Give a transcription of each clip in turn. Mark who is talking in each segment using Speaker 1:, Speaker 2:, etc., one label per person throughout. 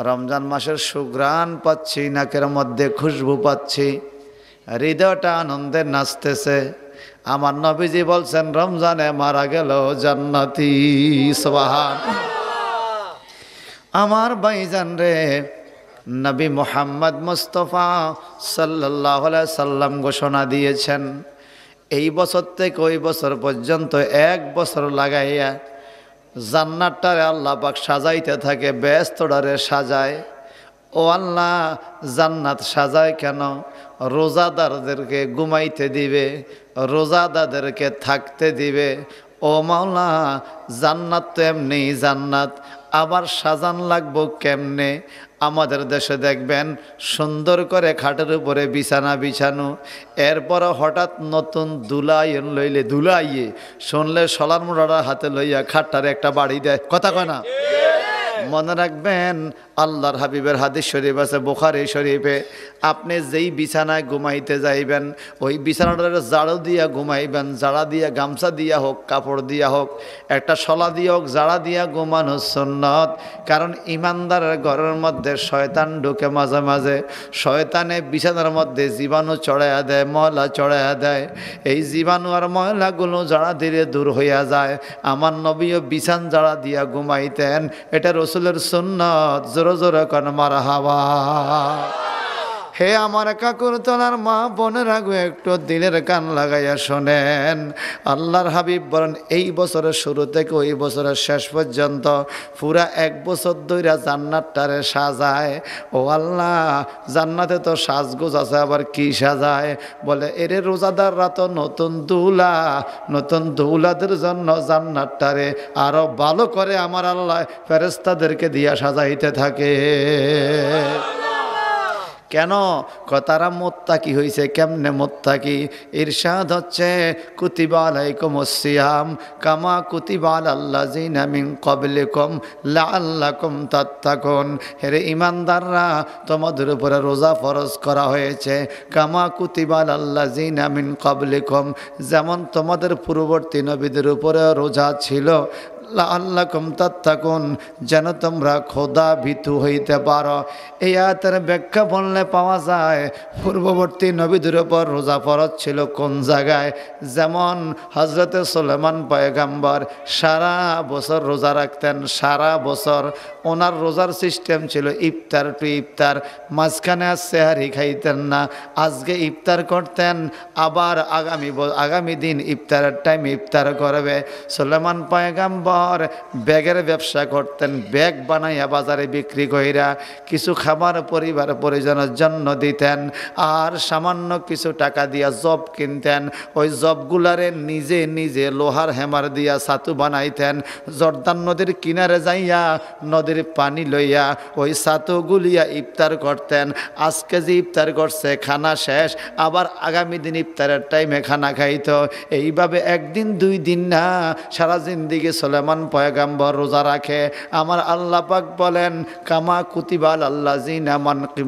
Speaker 1: রমজান মাসের সুঘ্রাণ পাচ্ছি, নাকের মধ্যে খুশবু পাচ্ছি, হৃদয়টা আনন্দে নাচতেছে। আমার নবীজি বলছেন রমজানে মারা গেল জান্নাতি। সুবহান। আমার ভাইজান রে, নবী মুহাম্মদ মুস্তাফা সাল্লাল্লাহু আলাইহি সাল্লাম ঘোষণা দিয়েছেন, এই বছর থেকে ওই বছর পর্যন্ত 1 বছর লাগাইয়া জান্নাতটারে আল্লাহ পাক সাজাইতে থাকে, বেহেশতটারে সাজায়। ও আল্লাহ, জান্নাত সাজায় কেন? রোজাদারদেরকে ঘুমাইতে দিবে, রোজাদারদেরকে থাকতে দিবে। ও মাওলা, জান্নাত তো এমনি জান্নাত, আবার সাজান লাগবো কেমনে? আমাদের দেশে দেখবেন সুন্দর করে খাটের উপরে বিছানা বিছানো, এরপর হঠাৎ নতুন দুলাইন লইলে, দুলাইয়ে শুনলে সলার মোড়াটা হাতে লইয়া খাটটারে একটা বাড়ি দেয়। কথা কয় না? মনে রাখবেন, আল্লাহর হাবিবের হাদিস শরীফ আছে বুখারী শরীফে, আপনি যেই বিছানায় ঘুমাইতে যাইবেন ওই বিছানাটার জাড়ো দিয়া ঘুমাইবেন, জাড়া দিয়া, গামছা দিয়া হোক, কাপড় দিয়া হোক, একটা শলা দিয়া হোক, জাড়া দিয়া ঘুমানো সুন্নত। কারণ ইমানদারের ঘরের মধ্যে শয়তান ঢুকে মাঝে মাঝে, শয়তানে বিছানার মধ্যে জীবাণু চড়াইয়া দেয়, ময়লা চড়াইয়া দেয়। এই জীবাণু আর ময়লাগুলো জাড়া দিলে দূর হইয়া যায়। আমার নবীও বিছান জাড়া দিয়া ঘুমাইতেন, এটা রসুলের সুন্নত। জোরে জোরে কোন মারহাবা। হে আমার কাকুর তোলার মা বোনেরা গো, একটু দিলের কান লাগাইয়া শোনেন। আল্লাহর হাবিব বলেন এই বছরের শুরু থেকে ওই বছরের শেষ পর্যন্ত পুরা 1 বছর ধইরা জান্নাতটারে সাজায়। ও আল্লাহ, জান্নাতে তো সাজগোজ আছে, আবার কি সাজায়? বলে এরে রোজাদাররা তো নতুন দুলা, নতুন দুলাদের জন্য জান্নাতটারে আরো ভালো করে আমার আল্লাহ ফেরেশতাদেরকে দিয়া সাজাইতে থাকে। কেন? তারা মুত্তাকি হইছে। কেমনে মুত্তাকি? ইরশাদ হচ্ছে কুতিবা আলাইকুমুস সিয়াম কামা কুতিবা আলাল্লাযিনা মিন ক্বাবলিকুম লাআল্লাকুম তাত্তাকুন। হে ঈমানদাররা, তোমাদের উপরে রোজা ফরজ করা হয়েছে কামা কুতিবা আলাল্লাযিনা মিন ক্বাবলিকুম, যেমন তোমাদের পূর্ববর্তী নবীদের উপরে রোজা ছিল। লাআল্লাকুম তাত্তাকুন, যেন তোমরা খোদা ভীতু হইতে পারো। এই আয়াতের ব্যাখ্যা বললে পাওয়া যায় পূর্ববর্তী নবীদের উপর রোজা ফরজ ছিল কোন জায়গায়। যেমন হযরতে সুলাইমান পয়গম্বর সারা বছর রোজা রাখতেন, সারা বছর। ওনার রোজার সিস্টেম ছিল ইফতার টু ইফতার, মাঝখানে আর সেহারি খাইতেন না। আজকে ইফতার করতেন, আবার আগামী দিন ইফতারের টাইম ইফতার করবে। সুলাইমান পয়গম্বর ব্যাগের ব্যবসা করতেন, ব্যাগ বানাইয়া বাজারে বিক্রি কইরা কিছু খাবার পরিবার পরিজনের জন্য দিতেন, আর সামান্য কিছু টাকা দিয়া জব কিনতেন। ওই জবগুলারে নিজে নিজে লোহার হ্যামার দিয়া ছাতু বানাইতেন। জর্দান নদীর কিনারে যাইয়া নদীর পানি লইয়া ওই ছাতু গুলিয়া ইফতার করতেন। আজকে যে ইফতার করছে খানা শেষ, আবার আগামী দিন ইফতারের টাইমে খানা খাইতো। এইভাবে একদিন 2 দিন না, সারা জিন্দিগি সুলাইমান পয়গম্বর রোজা রাখে। আমার আল্লাহ পাক বলেন কামা কুতিবা আলাল্লাযিনা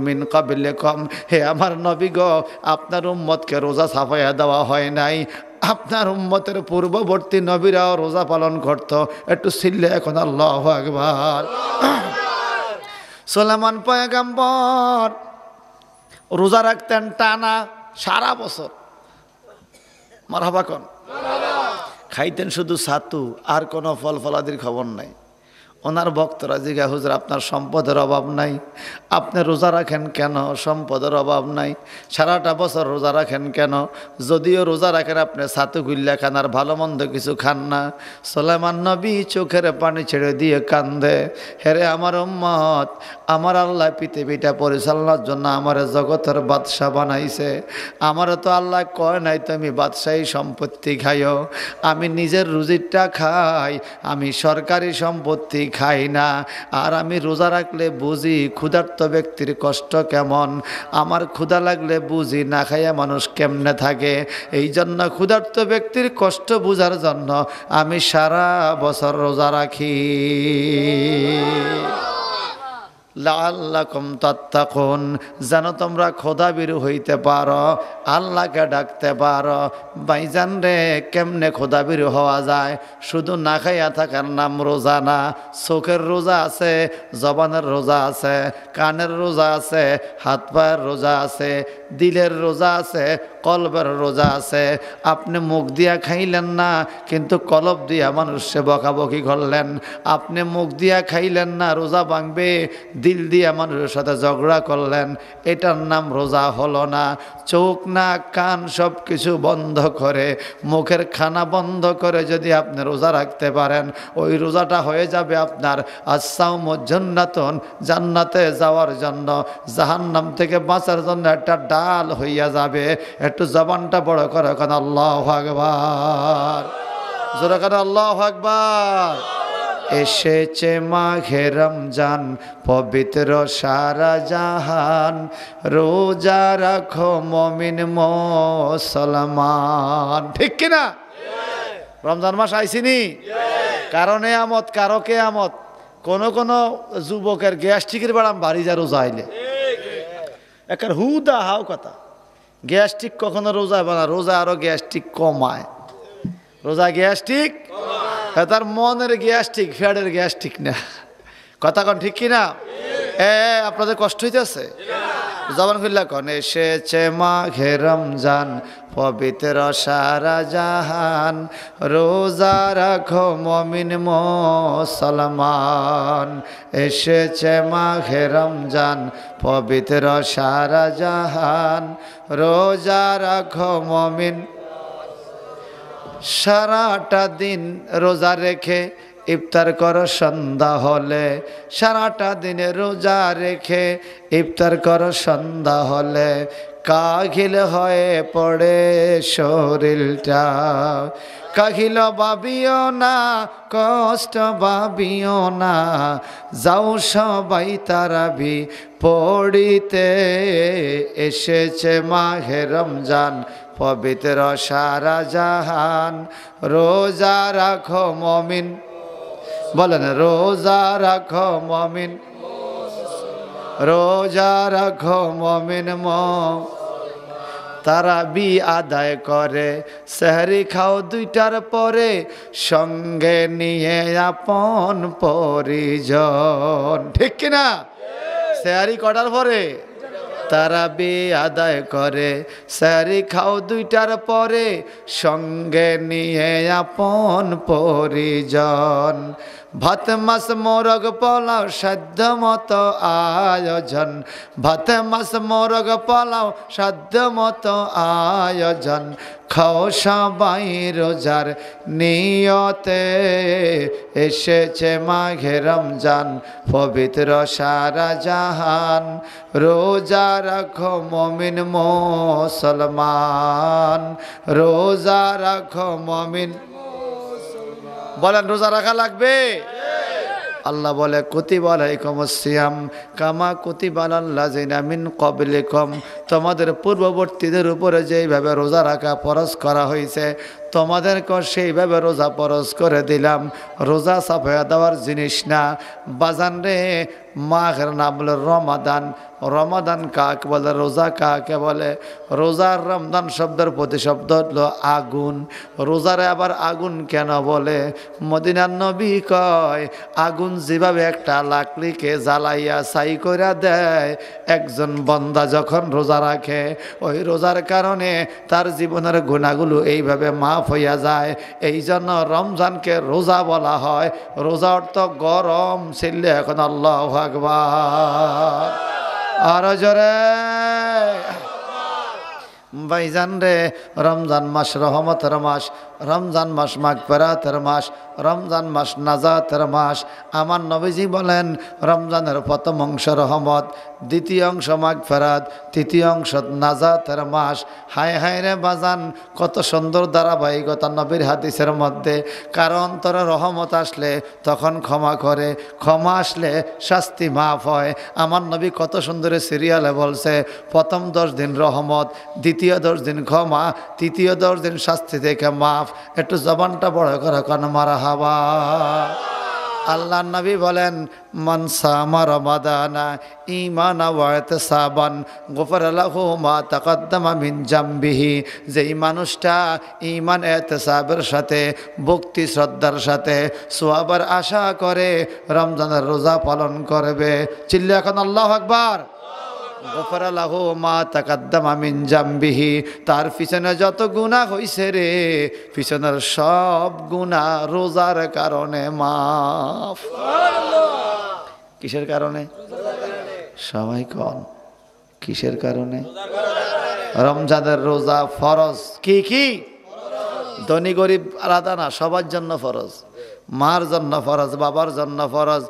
Speaker 1: মিন ক্বাবলিকুম, হে আমার নবী গো, আপনার উম্মতকে রোজা ছাপাইয়া দেওয়া হয় নাই। আপনার উম্মতের পূর্ববর্তী নবীরাও রোজা পালন করত। একটু চিল্লে এখন আল্লাহু আকবার। সুলাইমান পয়গম্বর রোজা রাখতেন টানা সারা বছর। মারহাবা কোন? খাইতেন শুধু ছাতু, আর কোনো ফল ফলাদির খবর নাই। ওনার ভক্তরা জিজ্ঞাসা, হুজুর আপনার সম্পদের অভাব নাই, আপনি রোজা রাখেন কেন? সম্পদের অভাব নাই, সারাটা বছর রোজা রাখেন কেন? যদিও রোজা রাখেন, আপনি ছাতু গুল্লা খান আর ভালো মন্দ কিছু খান না। সুলাইমান নবী চোখের পানি ছেড়ে দিয়ে কান্দে, হেরে আমার উম্মত, আমার আল্লাহ পৃথিবীটা পরিচালনার জন্য আমার জগতের বাদশাহ বানাইছে। আমারও তো আল্লাহ কয় নাই তুমি বাদশাহী সম্পত্তি খাইও। আমি নিজের রুজিটা খাই, আমি সরকারি সম্পত্তি খাই না। আর আমি রোজা রাখলে বুঝি ক্ষুধার্ত ব্যক্তির কষ্ট কেমন। আমার ক্ষুধা লাগলে বুঝি না খাইয়া মানুষ কেমনে থাকে। এই জন্য ক্ষুধার্ত ব্যক্তির কষ্ট বুঝার জন্য আমি সারা বছর রোজা রাখি। লাআল্লাকুম তাত্তাকুন, যেন তোমরা খোদাভীরু হইতে পারো, আল্লাহকে ডাকতে পারো। ভাইজান রে, কেমনে খোদাভীরু হওয়া যায়? শুধু না খাইয়া থাকার নাম রোজা না। চোখের রোজা আছে, জবানের রোজা আছে, কানের রোজা আছে, হাত পায়ের রোজা আছে, দিলের রোজা আছে, কলবের রোজা আছে। আপনি মুখ দিয়া খাইলেন না, কিন্তু কলব দিয়া মানুষে বকাবকি করলেন। আপনি মুখ দিয়া খাইলেন না, রোজা ভাঙবে, দিল দিয়া মানুষের সাথে ঝগড়া করলেন, এটার নাম রোজা হলো না। চোখ নাক কান সব কিছু বন্ধ করে, মুখের খানা বন্ধ করে যদি আপনি রোজা রাখতে পারেন, ওই রোজাটা হয়ে যাবে আপনার আস-সাওমু জান্নাতুন, জান্নাতে যাওয়ার জন্য, জাহান্নাম থেকে বাঁচার জন্য একটা ডাল হইয়া যাবে। একটু জবানটা বড় করে কেন আল্লাহু আকবার, জোরে কেন আল্লাহু আকবার। এসেছে মাঘে রমজান, পবিত্র সারা জাহান, রোজা রাখো মুমিন মুসলমান। ঠিক কিনা? রমজান মাস আইসিনি, কারো নেয়ামত কারো কেয়ামত। কোন যুবকের গ্যাস্ট্রিকের বাড়াম বাড়ি যা রোজা আইলে একার হুদা হাও কথা। গ্যাস্ট্রিক কখনো রোজা হবে না, রোজা আরো গ্যাস্ট্রিক কমায়। রোজা গ্যাস্ট্রিক, তার মনের গ্যাস্ট্রিক, ফ্যাটের গ্যাস্ট্রিক না। কথা কন ঠিক কিনা? আপনাদের কষ্ট হইতেছে? জবান খুললা কন। এসেছে মাঘে রমজান, পবিত্র সারা জাহান, রোজা রাখো মুমিন মুসলমান। এসেছে মাঘে রমজান, পবিত্র সারা জাহান, রোজা রাখো মুমিন। সারাটা দিন রোজা রেখে ইফতার করো সন্ধ্যা হলে, সারাটা দিনে রোজা রেখে ইফতার করো সন্ধ্যা হলে, কাহিল হয়ে পড়ে শরীরটা। কাহিল ভাবিও না, কষ্ট ভাবিও না, যাও সবাই তারাবি পড়িতে। এসেছে মাঘে রমজান, পবিত্র সারা জাহান, রোজা রাখো মুমিন। বলেন রোজা রাখো মুমিন, রোজা রাখো মুমিন। তারাবি আদায় করে সেহরি খাও 2টার পরে, সঙ্গে নিয়ে আপন পরিজন। ঠিক কিনা? সেহরি কটার পরে? তারাবি আদায় করে সেহরি খাও 2টার পরে, সঙ্গে নিয়ে আপন পরিজন। ভাত মাছ মোরগ পোলাও সাধ্য মতো আয়োজন, ভাত মাছ মোরগ পোলাও সাধ্য মতো আয়োজন। খাও সবাই রোজার নিয়তে, এসেছে মাঘে রমজান, পবিত্র সারা জাহান, রোজা রাখো মুমিন মুসলমান, রোজা রাখো মুমিন। বলেন রোজা রাখা লাগবে। আল্লাহ বলে কুতিবা আলাইকুমুস সিয়াম কামা কুতিবা আলাল্লাযিনা মিন ক্বাবলিকুম, তোমাদের পূর্ববর্তীদের উপরে যেইভাবে রোজা রাখা ফরজ করা হয়েছে, তোমাদেরকে সেইভাবে রোজা ফরজ করে দিলাম। রোজা সাফায়া দেওয়ার জিনিস না বাজান রে। মাঘের নাম বলে রমাদান। রমাদান কাকে বলে? রোজা কাকে বলে? রোজার রমদান শব্দের প্রতিশব্দ হলো আগুন। রোজারে আবার আগুন কেন বলে? মদিনার নবী কয়, আগুন যেভাবে একটা লাকড়িকে জ্বালাইয়া ছাই করে দেয়, একজন বান্দা যখন রোজা রাখে, ওই রোজার কারণে তার জীবনের গুনাহগুলো এইভাবে মাফ হইয়া যায়। এই জন্য রমজানকে রোজা বলা হয়। রোজা অর্থ গরম ছিল। এখন আল্লাহু আকবার, আরো জোরে। ভাইজান রে, রমজান মাস রহমতের মাস, রমজান মাস মাগফিরাতের মাস, রমজান মাস নাজাতের মাস। আমার নবীজি বলেন রমজানের প্রথম অংশ রহমত, দ্বিতীয় অংশ মাগফিরাত, তৃতীয় অংশ নাজাতের মাস। হায় হায় রে বাজান, কত সুন্দর ধারাবাহিকতা নবীর হাদিসের মধ্যে। কারণ তোর রহমত আসলে তখন ক্ষমা করে, ক্ষমা আসলে শাস্তি মাফ হয়। আমার নবী কত সুন্দর সিরিয়ালে বলছে, প্রথম 10 দিন রহমত, দ্বিতীয় 10 দিন ক্ষমা, তৃতীয় 10 দিন শাস্তি থেকে মাফ। একটু জবানটা বড় করে কান মারহাবা। আল্লাহ নবী বলেন মান সামা রমাদানা ঈমানা ওয়া ইহতিসাবান গুফিরা লাহু মা তাকাদ্দামা মিন জামবিহি, যেই মানুষটা ঈমান ইহতিসাবের সাথে ভক্তি শ্রদ্ধার সাথে সওয়াবের আশা করে রমজানের রোজা পালন করবে, চিল্লা এখন আল্লাহু আকবার, গুফিরা লাহু মা তাকাদ্দামা মিন জামবিহি, তার পিছনে যত গুনাহ হইছে রে পিছনের সব গুনাহ রোজার কারণে মাফ। কিসের কারণে? সবাই কন কিসের কারণে? রমজানের রোজা ফরজ। কি কি? ধনী গরিব আলাদা না, সবার জন্য ফরজ। মার জন্য ফরজ, বাবার জন্য ফরজ,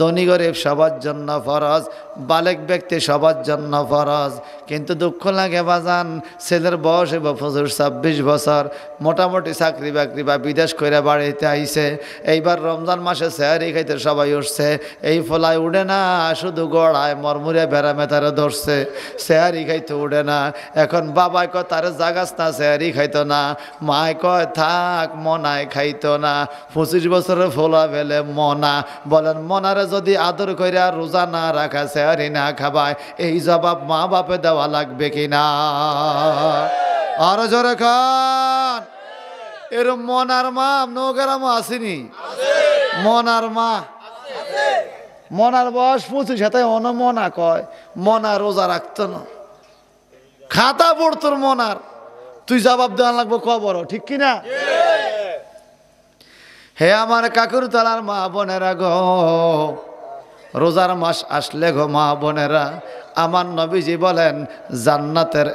Speaker 1: ধনী গরিব সবার জন্য ফরজ, বালেক ব্যক্তি সবার জন্য ফরজ। কিন্তু দুঃখ লাগে বাজান, ছেলের বয়স এবং 26 বছর, মোটামুটি চাকরি বাকরি বা বিদেশ করে বাড়িতে আইছে, এইবার রমজান মাসে সেহারি খাইতে সবাই উঠছে, এই ফলায় উঠে না, শুধু গড়ায় মরমুরে বেড়া মেতারে ধরছে, সেহারি খাইতে উঠে না। এখন বাবাই কয় তারে জাগাস না, সেহারি খাইতো না, মায় কয় থাক মনায় খাইতো না, 25 বছরের ফোলা ফেলে মনা, বলেন মনারে যদি আদর কইরা রোজা না রাখা সেহারি না খাবায়, এই জবাব মা বাপে দেওয়া লাগবে কিনা? আরো জোরে খান। এরম মনার মা নৌকারামও আসেনি? মনার মা, মনার বয়স 25, হাতে অন মনা কয়, মনা রোজা রাখতো না, খাতা পড়তোর মনার, তুই জবাব দেওয়া লাগবো কবর, ঠিক কিনা? হে আমার কাকুর তলার মা বোনেরা গো, রোজার মাস আসলে গো মা বোনেরা, আমার নবীজি বলেন জান্নাতের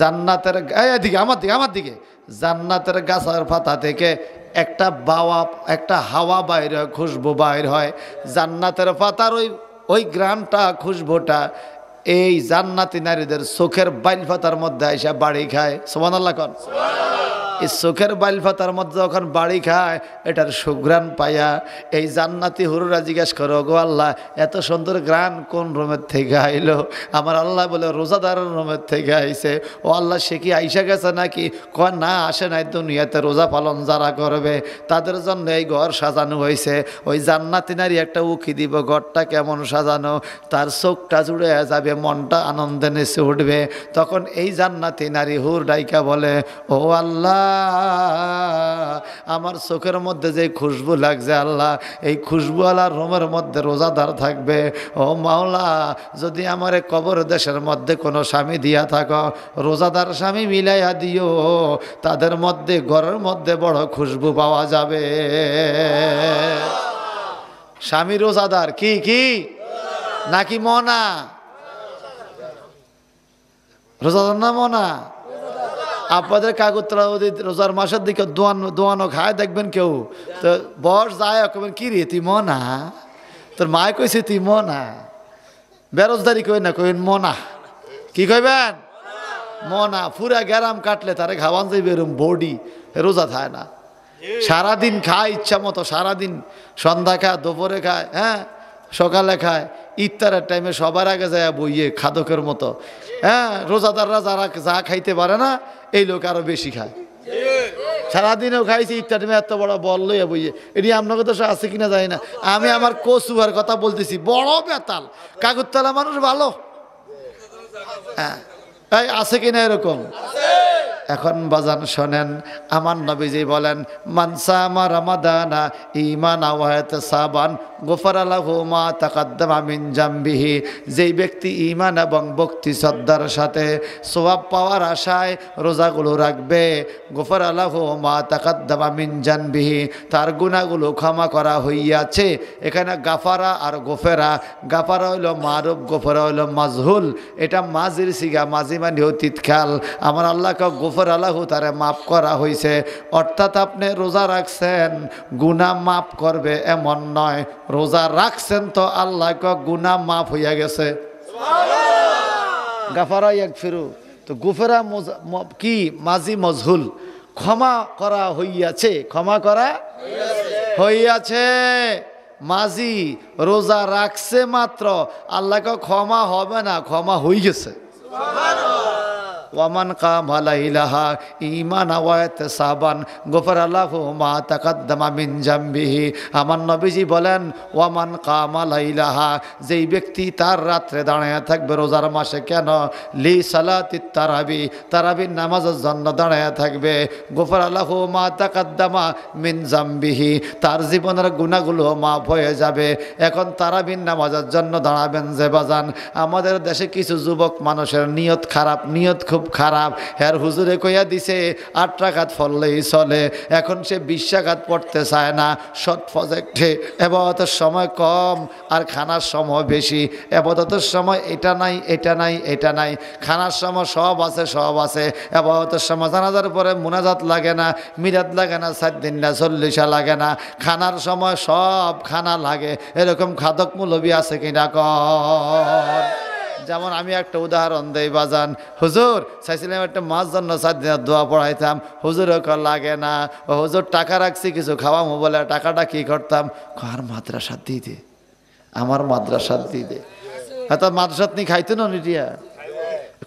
Speaker 1: জান্নাতের এদিকে আমার দিকে জান্নাতের গাছের পাতা থেকে একটা হাওয়া বাইর হয়, খুশবু বাইর হয়, জান্নাতের পাতার ওই গ্রামটা খুশবুটা এই জান্নাতি নারীদের চোখের বাইল পাতার মধ্যে এসে বাড়ি খায়। সুবহানাল্লাহ কোন। এই চোখের বাইল পাতার মধ্যে যখন বাড়ি খায়, এটার সুঘ্রাণ পাইয়া এই জান্নাতি হুরুরা জিজ্ঞেস করো, গো আল্লাহ এত সুন্দর গ্রান কোন রুমের থেকে আইলো? আমার আল্লাহ বলে রোজাদারের রুমের থেকে আইছে। ও আল্লাহ সে কি আইসা গেছে নাকি? কয় না, আসে নাই, দুনিয়াতে রোজা পালন যারা করবে তাদের জন্য এই ঘর সাজানো হয়েছে। ওই জান্নাতি নারী একটা উকি দিব, ঘরটা কেমন সাজানো, তার চোখটা জুড়ে যাবে, মনটা আনন্দে নেচে উঠবে। তখন এই জান্নাতি নারী হুর ডাইকা বলে, ও আল্লাহ আমার চোখের মধ্যে যে খুশবু লাগছে আল্লাহ, এই খুশবুওয়ালা রুমের মধ্যে রোজাদার থাকবে। ও মাওলা, যদি আমার কবর দেশের মধ্যে কোনো স্বামী দিয়া থাকো, রোজাদার স্বামী মিলাইয়া দিও, তাদের মধ্যে ঘরের মধ্যে বড় খুশবু পাওয়া যাবে। স্বামী রোজাদার কি কি নাকি মনা? রোজাদার না মনা? আপনাদের কাগজতলা রোজার মাসের দিকে দোয়ানো খায় দেখবেন কেউ, তো বস যায় কবেন কি রে তুই মনা, তোর মায় কইছে তুই মনা, বেরোজদারি কই না, কইন মনা। কি কইবেন? মনা। পুরা গ্যারাম কাটলে তারে খাওয়ান যাইবে এরম বডি, রোজা খায় না, সারাদিন খায় ইচ্ছা মতো, সারাদিন সন্ধ্যা খায়, দুপুরে খায়, হ্যাঁ সকালে খায়, ইফতারের টাইমে সবার আগে যায় বইয়ে খাদকের মতো। হ্যাঁ, রোজাদাররা যারা যা খাইতে পারে না এই লোক আরো বেশি খায়, সারাদিনেও খাইছে, ইফতার টাইমে এত বড় বল লইয়া বইয়ে। এটি আপনাকে তো আছে কিনা জানি না, আমি আমার কচুয়ার কথা বলতেছি, বড় বেতাল, কাগজতলা মানুষ ভালো, হ্যাঁ আছে কিনা এরকম? এখন বাজান শোনেন, আমার নবীজি বলেন মান সামা রমাদানা ঈমানা ওয়া ইহতিসাবান গুফিরা লাহু মা তাকাদ্দামা মিন জামবিহি, যেই ব্যক্তি ঈমান এবং ভক্তি শ্রদ্ধার সাথে সওয়াব পাওয়ার আশায় রোজাগুলো রাখবে, গুফিরা লাহু মা তাকাদ্দামা মিন জামবিহি, তার গুনাহগুলো ক্ষমা করা হইয়াছে। এখানে গাফারা আর গোফেরা, গাফারা হইল মারুফ, গোফেরা হইল মাজহুল, এটা মাজির সিগা, মাজি মানে অতীতকাল। আমার আল্লাহকে গোফর আল্লাহু তারে মাফ করা হয়েছে, অর্থাৎ আপনি রোজা রাখছেন গুনাহ মাফ করবে এমন নয়, রোজা রাখছেন তো আল্লাহকে গুনাহ মাফ হইয়া গেছে। গাফারা ইয়াগফিরু, তো গুফেরা কি মাজি মজহুল, ক্ষমা করা হইয়াছে, ক্ষমা করা হইয়াছে। মাজি রোজা রাখছে মাত্র, আল্লাহকে ক্ষমা হবে না, ক্ষমা হয়ে গেছে। ওয়ামান কামা লাইলাহা ঈমানান ওয়া ইহতিসাবান গফারা লাহু মা তাকাদ্দামা মিন জামবিহি। আমার নবীজি বলেন ওয়ামান কামা লাইলাহা, যেই ব্যক্তি তার রাত্রে দাঁড়ায় থাকবে রোজার মাসে, কেন লি সালাতিত তারাবি, তারাবির নামাজের জন্য দাঁড়ায় থাকবে, গফারা লাহু মা তাকাদ্দামা মিন জামবিহি, তার জীবনের গুনাহগুলো মাফ হয়ে যাবে। এখন তারাবির নামাজের জন্য দাঁড়াবেন যে বাজান, আমাদের দেশে কিছু যুবক মানুষের নিয়ত খারাপ, নিয়ত খুব খারাপ। হ্যার হুজুরে কইয়া দিছে 8 রাকাত পড়লেই চলে, এখন সে 20 রাকাত পড়তে চায় না। শর্ট প্রজেক্টে এবাদতের সময় কম আর খানার সময় বেশি, এবাদতের সময় এটা নাই এটা নাই এটা নাই, খানার সময় সব আছে সব আছে। এবাদতের সময় জানাজার পরে মুনাজাত লাগে না, মিরাত লাগে না, 7 দিন না 40 লাগে না, খানার সময় সব খানা লাগে। এরকম খাদক মৌলবী আছে কিনা কর? যেমন আমি একটা উদাহরণ দেই বাজান, হুজুর চাইছিলাম একটা মাছ জন্য 7 দিনের দোয়া পড়াইতাম, হুজুর লাগে না, ও হুজুর টাকা রাখছি কিছু খাওয়ামো বলে, টাকাটা কি করতাম, আর মাদ্রাসা দিয়ে দে, আমার মাদ্রাসা দিয়ে দে। হয়তো মাদ্রাসাত নি খাইতো না নিটিয়া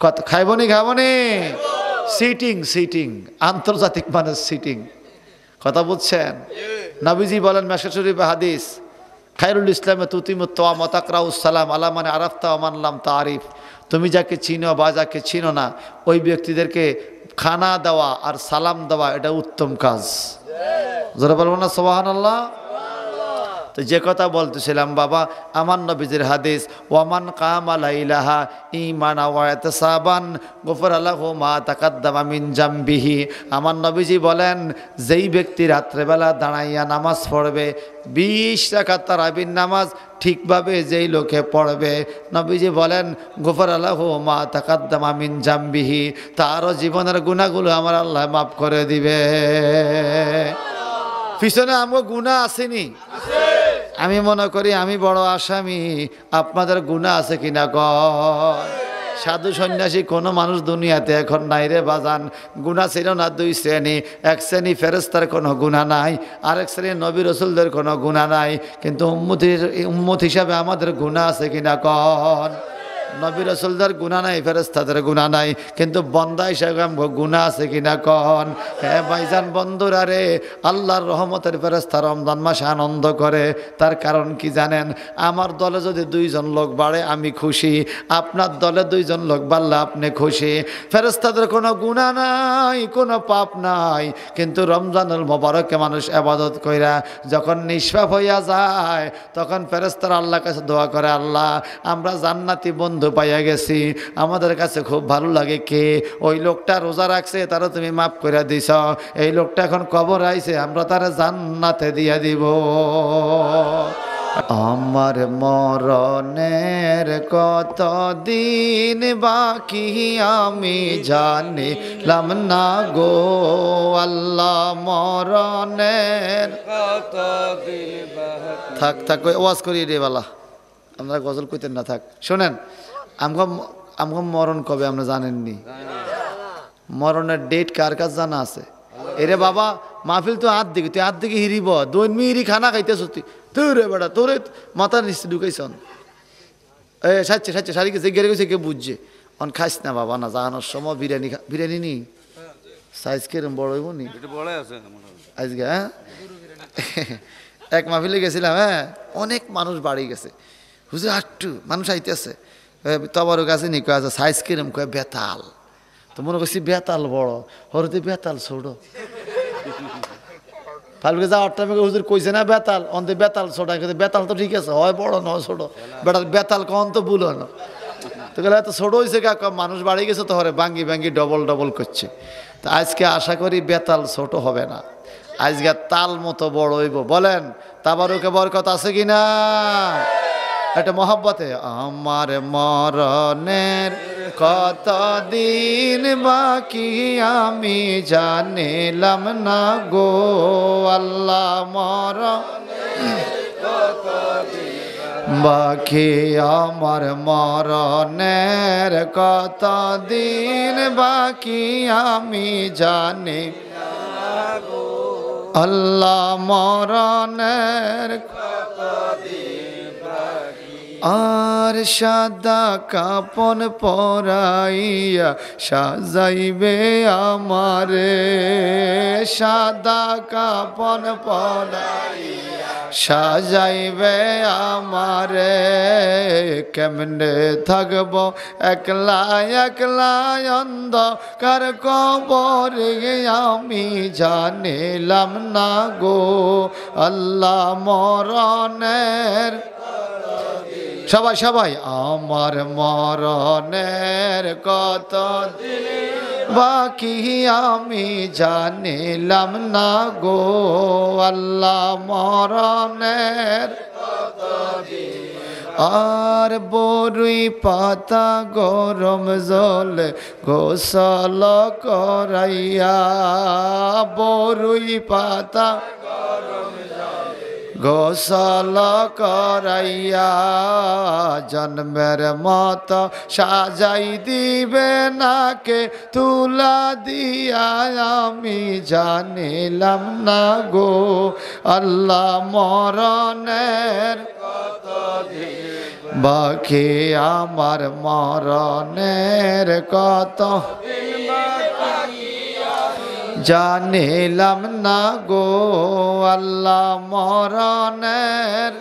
Speaker 1: কত খাইবনি খাবনি। সিটিং সিটিং আন্তর্জাতিক মানুষ সিটিং, কথা বুঝছেন? নবীজি বলেন মেশকাত শরীফে হাদিস, খায়রুল ইসলামে তুতিমুত তোয়া তাকরাউস সালাম আলা মানে আরাফতা ওয়া মান লাম তারিফ, তুমি যাকে চিনো বা যাকে চিনো না ওই ব্যক্তিদেরকে খানা দেওয়া আর সালাম দেওয়া এটা উত্তম কাজ। যারা বলবো না সুবহানাল্লাহ। তো যে কথা বলতেছিলাম বাবা, আমার নবীজির হাদিস, ওয়ামান কামা লাইলাহা ঈমানান ওয়া ইহতিসাবান গফারা লাহু মা তাকাদ্দামা মিন জামবিহি। আমার নবীজি বলেন যেই ব্যক্তি রাত্রেবেলা দাঁড়াইয়া নামাজ পড়বে, 20 রাকাত তারাবির নামাজ ঠিকভাবে যেই লোকে পড়বে, নবীজি বলেন গফারা লাহু মা তাকাদ্দামা মিন জামবিহি, তারও জীবনের গুনাহগুলো আমার আল্লাহ মাফ করে দিবে। পিছনে আমার গুনাহ আসেনি, আমি মনে করি আমি বড় আসামি, আপনাদের গুনাহ আছে কিনা কর? সাধু সন্ন্যাসী কোনো মানুষ দুনিয়াতে এখন নাই রে বাজান। গুনাহ ছিল না 2 শ্রেণী, এক শ্রেণী ফেরেশতার কোনো গুনাহ নাই, আরেক শ্রেণী নবী রসুলদের কোনো গুনাহ নাই। কিন্তু উম্মত হিসাবে আমাদের গুনাহ আছে কিনা কর? নবী রসুলদের গুনাহ নাই, ফেরেশতাদের গুনাহ নাই, কিন্তু বন্দা হিসাবে গুনাহ আছে কিনা কন? হ্যাঁ ভাইজান বন্ধুরা রে, আল্লাহর রহমতের ফেরেশতা রমজান মাসে আনন্দ করে। তার কারণ কি জানেন? আমার দলে যদি 2 জন লোক বাড়ে আমি খুশি, আপনার দলে 2 জন লোক বাড়লে আপনি খুশি। ফেরেশতাদের কোনো গুনাহ নাই, কোনো পাপ নাই, কিন্তু রমজানুল মোবারকে মানুষ ইবাদত কইরা যখন নিষ্পাপ হইয়া যায়, তখন ফেরেশতারা আল্লাহর কাছে দোয়া করে, আল্লাহ আমরা জান্নাতি বন্ধু পাইয়া গেছি, আমাদের কাছে খুব ভালো লাগে। কে? ওই লোকটা রোজা রাখছে, তারা তুমি মাফ করে দিছ, এই লোকটা এখন কবর আইছে, আমরা তারা জান্নাতে দিয়ে দিব। আমার মরণের কত দিন বাকি আমি জানিলাম না গো আল্লাহ, মরণের কত দিন বাকি। থাক থাক ওয়াজ করিয়ে রে বালা, আমরা গজল কইতেন না, থাক। শোনেন, আমগো মরণ কবে আমরা জানেননি? মরণের ডেট কার কাছে জানা আছে? এরে বাবা মাহফিল তো হাত দিকে, তুই হাত দিকে হিরিব, 2 মিনিট খানা খাইতেছ তুই রে বেটা, তোরে মাথার নিচে ঢুকাইছন। সাচ্ছে সাচ্ছে শাড়ি গেছে গেড়ে গেছে, কে বুঝছে অন খাইস না বাবা, না জানানোর সময় বিরিয়ানি বিরিয়ানি নি সাইজ কেরম বড় হইব নি আজকে? হ্যাঁ এক মাহফিলে গেছিলাম, হ্যাঁ অনেক মানুষ বাড়ি গেছে, হুজুর আটটু মানুষ আইতেছে, তবারও কাছে নি কয়ে আছে সাইজ কিরম, কয়ে বেতাল। তো মনে করছি বেতাল বড়, হরতে বেতাল ছোট। ফালকে যাওয়ার টাইমে হুজুর কইছে না বেতাল, অন্তে বেতাল ছোট, বেতাল তো ঠিক আছে, হয় বড় নয় ছোট, বেটাল বেতাল কন তো ভুল না। তো গেলে এত ছোট হয়েছে কাকা, মানুষ বাড়ি গেছে তো হরে ভাঙ্গি ভাঙ্গি ডবল ডবল করছে। তো আজকে আশা করি বেতাল ছোট হবে না, আজকে তাল মতো বড় হইব। বলেন তাবারুকে বরকত আছে কিনা? এটা মহব্বতে। আমার মরণের কত দিন বাকি আমি জানিলাম না গো আল্লাহ, মরণের কত দিন বাকি আমার মরণের কত দিন বাকি আমি জানি আল্লাহ, মরণের কত দিন বাকি আর সাদা কাপন পরাইয়া সাজাইবে আমারে, সাদা কাপন পরাইয়া সাজাইবে আমারে, কেমনে থাকব একলা একলা অন্ধকার কবরে আমি জানিলাম না গো আল্লাহ মরণের। সবাই সবাই আমার মরণের কত বাকি আমি জানিলাম না গো আল্লাহ মরণের। আর বরুই পাতা গরম জলে গোসল করাইয়া, বরুই পাতা গোসল করাইয়া জন্মের মতো সাজাই দিবে নাকে তুলা দিয়া আমি জানিলাম না গো আল্লাহ মরণের বাকি আমার মরণের কত জানিলাম না গো আল্লাহ মরণের।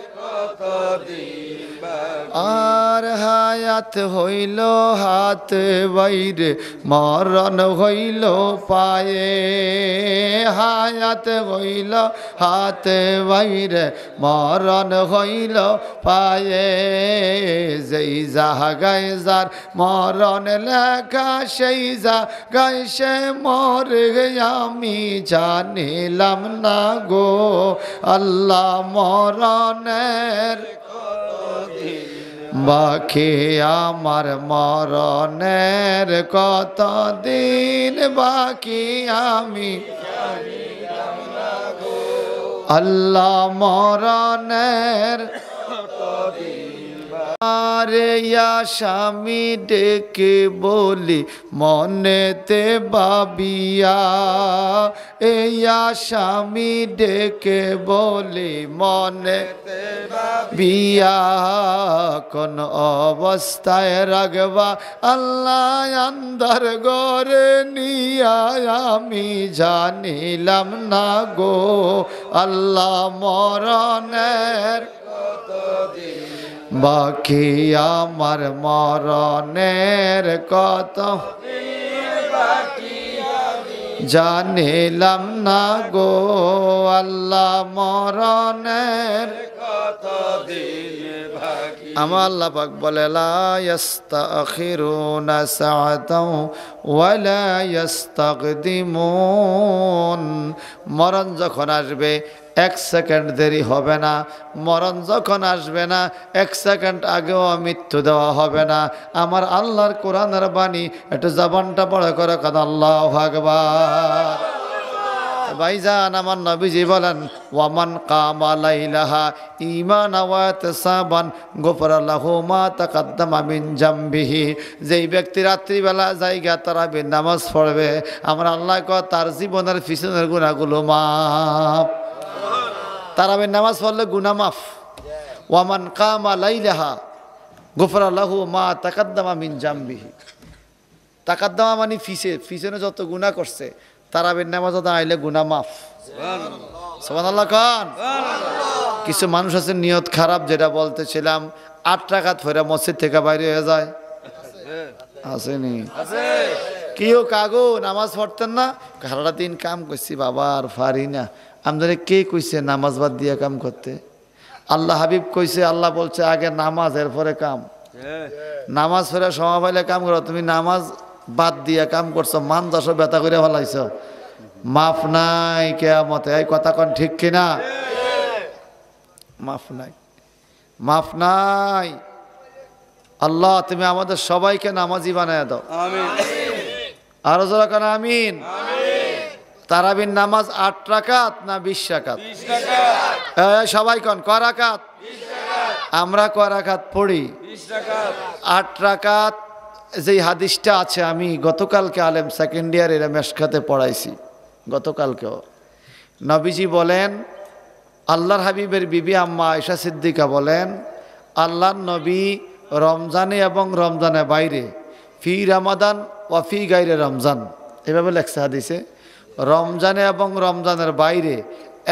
Speaker 1: আর হায়াত হইল হাত বাইরে মরণ হইল পায়ে, হায়াত হইল হাত বাইরে মরণ হইল পায়ে, যেই জাগায় যার মরণ লেখা সেই জাগায় সে মরে আমি জানিলাম না গো আল্লাহ মরণের বাকি আমার মরণের কত দিন বাকি আমি আল্লাহ মরণের। আরে স্বামী ডেকে বলি মনেতে বাবিয়া, এয়া স্বামী ডেকে বলি মনেতে বিয়া, কোন অবস্থায় রাখবা আল্লাহ আন্দার গরে নিয়া আমি জানিলাম না গো আল্লাহ মরণের বাকি আমার মরণের কত জানিলাম না গো আল্লাহ মরণের কত দিন বাকি। আমার আল্লাহ পাক বলে লা ইস্তাখিরুনা সাআতাও ওয়া লা ইস্তাকদিমুন, মরণ যখন আসবে এক সেকেন্ড দেরি হবে না, মরণ যখন আসবে না এক সেকেন্ড আগেও মৃত্যু দেওয়া হবে না। আমার আল্লাহর কোরআনের বাণী, একটু জবানটা বড় করে কথা আল্লাহু আকবার। ভাইজান আমার নবীজি বলেন ওয়ামান কামা লাইলাহা ঈমানান ওয়া ইহতিসাবান গুফিরা লাহু মা তাকাদ্দামা মিন জামবিহি, যেই ব্যক্তি রাত্রিবেলা জায়গা তারাবির নামাজ পড়বে আমার আল্লাহ কয় তার জীবনের পিছনের গুনাহগুলো মাফ। তারাবির নামাজ পড়লে গুনাহ মাফ। ওয়ামান কামা লাইলাহা গুফিরা লাহু মা তাকাদ্দামা মিন জামবিহি, তাকাদ্দামা মানে পিছনে যত গুনাহ করছে তারাবির নামাজ আইলে গুনাহ মাফ। সুবহানাল্লাহ খান। কিছু মানুষ আছে নিয়ত খারাপ, যেটা বলতেছিলাম 8 রাকাত পড়ে মসজিদ থেকে বাইরে হয়ে যায়, আসেনি? কেউ কাগো নামাজ পড়তেন না, সারাটা দিন কাম করছি বাবা আর পারি না। আমাদের কে কইছে নামাজ বাদ দিয়ে কাম করতে? আল্লাহ হাবিব কইছে, আল্লাহ বলছে আগে নামাজ এরপরে কাম। নামাজ পড়ে সময় পাইলে কাম করো, তুমি নামাজ বাদ দিয়া কাম করছো, মান দশ ব্যথা করে ফেলাইছ, মাফ নাই কিয়ামতে। এই কথা কোন ঠিক কিনা? মাফ নাই, মাফ নাই। আল্লাহ তুমি আমাদের সবাইকে নামাজি বানায় দাও, আমিন। আরো যারা কেন আমিন। তারাবির নামাজ 8 রাকাত না 20 রাকাত? সবাই কোন ক রাকাত? আমরা ক রাকাত পড়ি? 8 রাকাত। যেই হাদিসটা আছে, আমি গতকালকে আলেম সেকেন্ড ইয়ারের মেশকাতে পড়াইছি, গতকালকেও। নবীজি বলেন, আল্লাহর হাবিবের বিবি আম্মা আয়েশা সিদ্দিকা বলেন, আল্লাহর নবী রমজানে এবং রমজানের বাইরে ফি রমাদান ওয়া ফি গায়রে রমজান এভাবে লেখছে হাদিসে, রমজানে এবং রমজানের বাইরে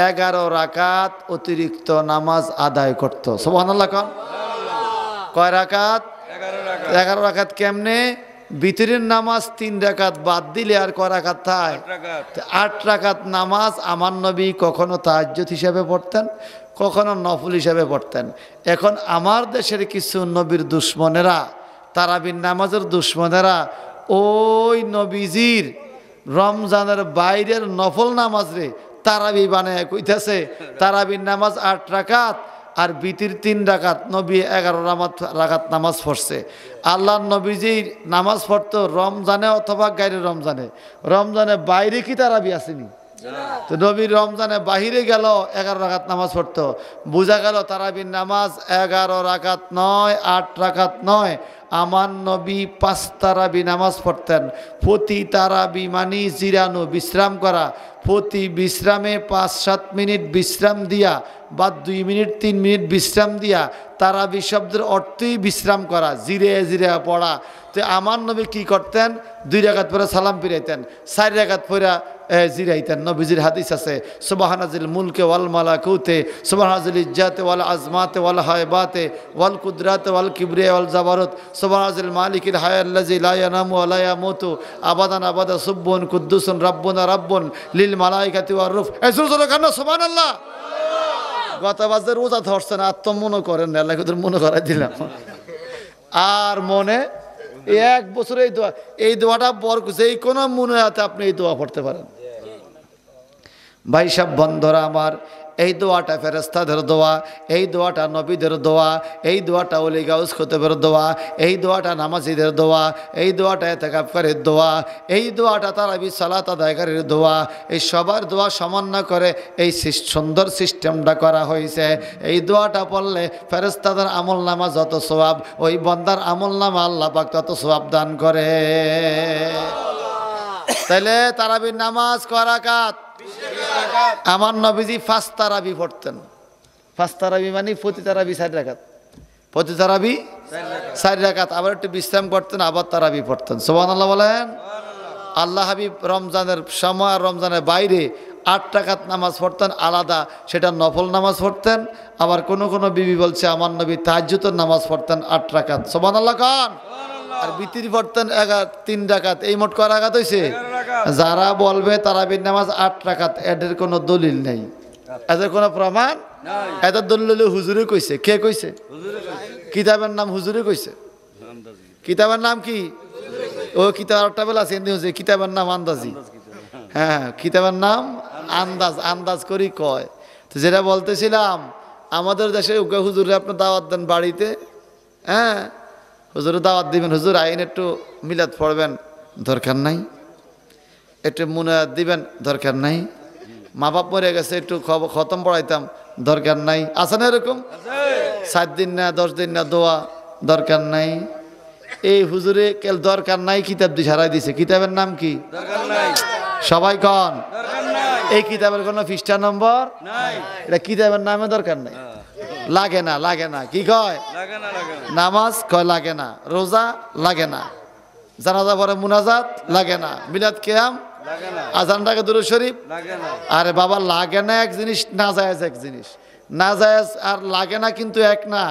Speaker 1: 11 রাকাত অতিরিক্ত নামাজ আদায় করত। সুবহানাল্লাহ। কোন কয় রাকাত? 11 রাকাত। কেমনে? বিতরের নামাজ 3 রাকাত বাদ দিলে আর কয় রাকাত থাকে? 8 রাকাত নামাজ আমার নবী কখনো তাহাজ্জুদ হিসাবে পড়তেন, কখনো নফল হিসাবে পড়তেন। এখন আমার দেশের কিছু নবীর দুশ্মনেরা, তারাবির নামাজের দুশ্মনেরা ওই নবীজির রমজানের বাইরের নফল নামাজ রে তারাবি বানায় কইতেছে তারাবির নামাজ 8 রাকাত আর বিতির 3 রাকাত, নবী 11 রাকাত নামাজ পড়ছে। আল্লাহর নবীজির নামাজ পড়তো রমজানে অথবা গায়রে রমজানে। রমজানে বাইরে কি তারাবি আসেনি? তো নবীর রমজানে বাহিরে গেল 11 রাকাত নামাজ পড়তো। বোঝা গেল তারাবির নামাজ 11 রাকাত নয়, 8 রাকাত নয়। আমার নবী 5 তারাবি নামাজ পড়তেন। প্রতি তারাবি মানি জিরানো, বিশ্রাম করা। প্রতি বিশ্রামে 5-7 মিনিট বিশ্রাম দিয়া বা 2 মিনিট 3 মিনিট বিশ্রাম দিয়া তারাবি শব্দের অর্থই বিশ্রাম করা, জিরে জিরে পড়া। তো আমার নবী কি করতেন? 2 রাকাত পরে সালাম ফিরাইতেন, 4 রাকাত পরে জিরাইতেন। নবীজির হাদিস আছে সুবহানাজিল মুলকে ওয়াল মালাকুতে সুবহানাজিল ইজ্জাতে ওয়াল আজমাতে ওয়াল হায়বাতে ওয়াল কুদরাতে ওয়াল কিবরিয়া ওয়াল জাবারুত সুবহানাজিল মালিকিল হায়াল্লাযী লা ইয়ানামু ওয়া লা ইয়ামুতু আবাদান আবাদা সুবহুন কুদ্দুসুন রাব্বুনা রাব্বুন লিল মালাইকাতি ওয়ার রূহ। এই জোরে কান্না সুবহানাল্লাহ। গত বাজে রোজা ধরছেন আর তো মনে করেন না, আল্লাহ মনে করাই দিলাম। আর মনে 1 বছর এই দোয়াটা বরকত, এই কোনো মনে হাতে আপনি এই দোয়া পড়তে পারেন। ভাই সব বন্ধুরা আমার, এই দোয়াটা ফেরেশতাদের দোয়া, এই দোয়াটা নবীদের দোয়া, এই দোয়াটা ওলি গাউস কুতুবের দোয়া, এই দোয়াটা নামাজীদের দোয়া, এই দোয়াটা ইতিকাফের দোয়া, এই দোয়াটা তারাবি সালাত আদায়কারীর দোয়া। এই সবার দোয়া সমন্বয় করে এই সুন্দর সিস্টেমটা করা হয়েছে। এই দোয়াটা পড়লে ফেরেশতাদের আমলনামা যত সওয়াব, ওই বান্দার আমলনামা আল্লাহ পাক তত সওয়াব দান করে। তাইলে তারাবির নামাজ কয় রাকাত? আমার নবীজি 5 তারাবি পড়তেন। 5 তারাবি মানে প্রতি তারাবি 4 রাকাত, প্রতি তারাবি 4 রাকাত। আবার একটু বিশ্রাম করতেন, আবার তারাবি পড়তেন। সুবহানাল্লাহ বলেন। আল্লাহ হাবিব রমজানের সময় আর রমজানের বাইরে 8 রাকাত নামাজ পড়তেন আলাদা, সেটা নফল নামাজ পড়তেন। আবার কোন কোন বিবি বলছে আমার নবী তাহাজ্জুদের নামাজ পড়তেন 8 রাকাত। সুবহানাল্লাহ খান। আর বিতির পড়তেন 3 রাকাত। এই মোট কয় রাকাত হইছে? যারা বলবে তারাবির নামাজ 8 রাকাত, এদের কোনো দলিল নেই, এদের কোনো প্রমাণ নাই। এদের দলিল হুজুরে কইছে। কে কইছে? কিতাবের নাম হুজুরে কইছে। কিতাবের নাম কি? ও কিতাব একটা বেলা আছে কিতাবের নাম আন্দাজি। হ্যাঁ, কিতাবের নাম আন্দাজ, আন্দাজ করি কয়। তো যেটা বলতেছিলাম, আমাদের দেশে হুজুরে আপনি দাওয়াত দেন বাড়িতে, হ্যাঁ হুজুরে দাওয়াত দিবেন, হুজুর আইন একটু মিলাদ পড়বেন, দরকার নাই। একটু মুনাজাত দিবেন, দরকার নাই। মা বাপ মরে গেছে, একটু খতম পড়াইতাম, দরকার নাই। আছে না এরকম? 7 দিন না 10 দিন না দোয়া, দরকার নাই। এই হুজুরে কেল দরকার নাই কিতাব দিয়ে সারাই দিছে। কিতাবের নাম কি? দরকার নাই। সবাই কন দরকার নাই। এই কিতাবের কোনো পৃষ্ঠা নম্বর নাই। এটা কিতাবের নামে দরকার নাই। লাগে না, লাগে না। কি কয়? লাগে না, লাগে না। নামাজ কয় লাগে না, রোজা লাগে না, জানাজা পরে মুনাজাত লাগে না, মিলাদ কিয়াম লাগে না, আজানটাকে দুরূদ শরীফ লাগে না। আরে বাবা, লাগে না এক জিনিস, নাজায়েজ এক জিনিস। নাজায়েজ আর লাগে না কিন্তু এক না।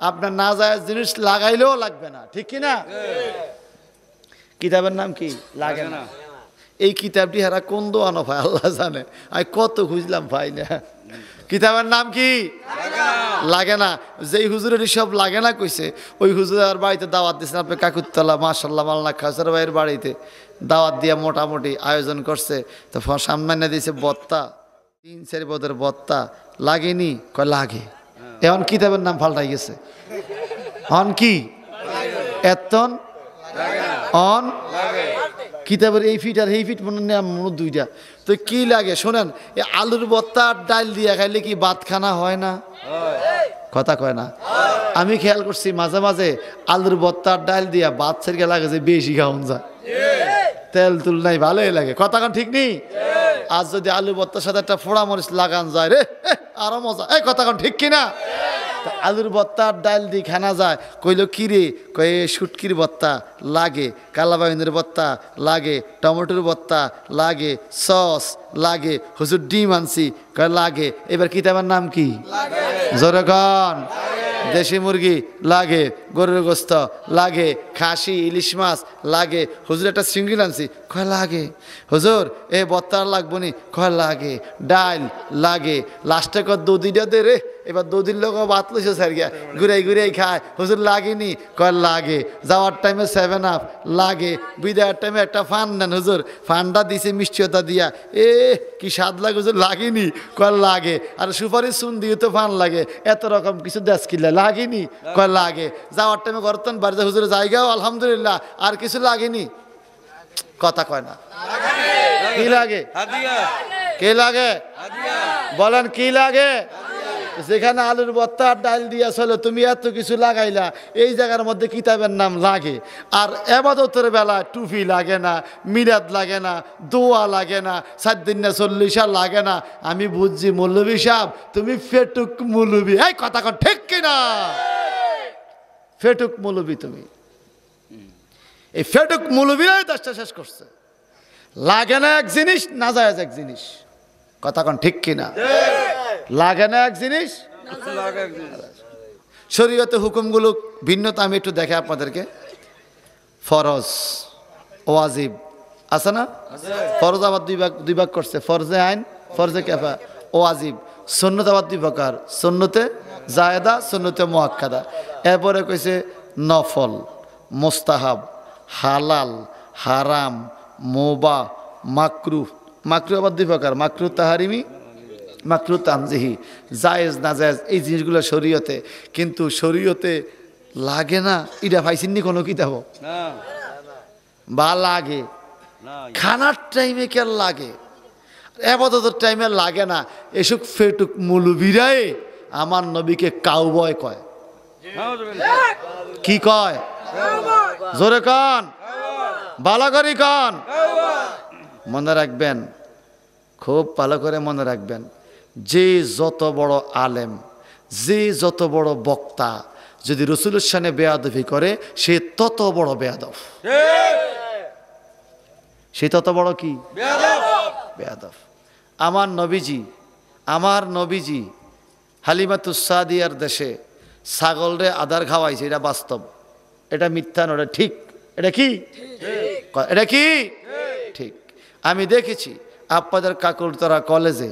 Speaker 1: আপনার নাজায়েজ জিনিস লাগাইলেও লাগবে না, ঠিক কি না? কিতাবের নাম কি? লাগে না। এই কিতাবটি হারা কোন দোয়ানো ভাই আল্লাহ জানে। আমি কত খুঁজলাম ভাই না। কিতাবের নাম কি? লাগে না। যেই হুজুরের সব লাগে না কইছে, ওই হুজুরের বাড়িতে দাওয়াত দিয়েছেন আপনি কাকুরতলা, মাশাআল্লাহ মাল্লা খাসার ভাইয়ের বাড়িতে দাওয়াত দিয়ে মোটামুটি আয়োজন করছে। তো সামনে দিয়েছে বত্তা, 3-4 পদের বত্তা। লাগেনি? কয় লাগে। এখন কিতাবের নাম পাল্টাই গেছে। হন কি? এতন অন কিতাবের এই ফিট আর এই ফিট মনে দুইটা। তো কি লাগে শোনেন, এই আলুর ভর্তা আর ডাল দিয়ে খাইলে কি ভাত খানা হয় না? কথা কয় না। আমি খেয়াল করছি মাঝে মাঝে আলুর ভর্তা আর ডাল দিয়া ভাত ছেড়ে লাগে যে বেশি খাওয়ান যায়, তেল তুল নাই, ভালোই লাগে। কথা কন ঠিক নেই? আজ যদি আলু ভর্তার সাথে একটা ফোড়া মরিচ লাগান যায় রে, আরো মজা। এই কথা কন ঠিক কিনা? আলুর ভর্তা আর ডাল দিয়ে খানা যায়। কইল কি রে? কয়ে শুটকির ভর্তা লাগে, কালাবাইনের ভর্তা লাগে, টমেটোর ভর্তা লাগে, সস লাগে, হুজুর ডিম আনছি কয় লাগে। এবার কিতাবের নাম কি? জোরে কন। দেশি মুরগি লাগে, গরুর গোস্ত লাগে, খাসি ইলিশ মাছ লাগে। হুজুর একটা সিঙ্গিল আনছি কয় লাগে। হুজুর এ ভর্তার লাগবো নি কয় লাগে। ডাল লাগে, লাস্টে কয় দুদিটা দে রে। এবার দুদিন লোক ভাত লইছে স্যার গিয়া ঘুরাই ঘুরাই খায়। হুজুর লাগেনি কয় লাগে। যাওয়ার টাইমে 7 আপ লাগে, বিদায়ের টাইমে একটা ফান দেন হুজুর। ফানটা দিছে মিষ্টিতা দিয়া, এ কি স্বাদ লাগে হুজুর। লাগেনি কয় লাগে। আর সুপারি চুন দিয়ে তো ফান লাগে, এত রকম কিছু দেশ কিনলে লাগেনি কয় লাগে। যাওয়ার টাইমে করতেন বাড়িতে হুজুরের জায়গাও আলহামদুলিল্লাহ, আর কিছু লাগেনি। কথা কয় না। কি লাগে? কে লাগে বলেন? কি লাগে? যেখানে আলুর ভর্তা আর ডাল দিয়া চলে, তুমি এত কিছু লাগাইলা, এই জায়গার মধ্যে কিতাবের নাম লাগে। আর এবাদতের বেলা টুপি লাগে না, মিরাদ লাগে না, দোয়া লাগে না, 7 দিন না 40 লাগে না। আমি বুঝছি মৌলভী সাহেব তুমি ফেটুক মৌলভী। এই কথা কর ঠিক কিনা? ফেটুক মৌলভী তুমি। এই ফেটুক মৌলভীরাই দেশটা শেষ করছে। লাগে না এক জিনিস, না যায় এক জিনিস। কথা কন ঠিক কিনা? লাগে না এক জিনিস, শরীয়তে হুকুমগুলো ভিন্নতা আমি একটু দেখে আপনাদেরকে। ফরজ, ওয়াজিব আছে না? ফরজ আবার দুই ভাগ করছে, ফরজে আইন, ফরজে কেফা, ওয়াজিব। সুন্নত আবার 2 প্রকার, সুন্নতে জায়েদা, সুন্নতে মুআক্কাদা। এরপরে কইছে নফল, মুস্তাহাব, হালাল, হারাম, মুবাহ, মাকরুহ। মাকরুহ আবার 2 প্রকার, মাকরুহ তাহারিমি, মাকরুহ তানজিহি, জায়েজ না জায়েজ। এই জিনিসগুলো শরীয়তে, কিন্তু শরীয়তে লাগে না। এটা পাইছেননি কোনো কিতাব? বা লাগে খানার টাইমে কে লাগে, এবাদতের টাইমে লাগে না। এসব ফেটুক মৌলবীরাই আমার নবীকে কাউবয় কয়। কি কয়? জোরে কন, ভালো করে কন। মনে রাখবেন, খুব ভালো করে মনে রাখবেন, যে যত বড় আলেম, যে যত বড় বক্তা, যদি রসুলের সামনে বেয়াদবি করে, সে তত বড় বেয়াদব। সে তত বড় কি? বেয়াদব। আমার নবীজি হালিমাতুস সাদিয়ার দেশে ছাগলরে আদার খাওয়াইছে। এটা বাস্তব, এটা মিথ্যা নয়, এটা ঠিক। এটা কি? এটা কি ঠিক? আমি দেখেছি আপনাদের কাকুরতরা কলেজে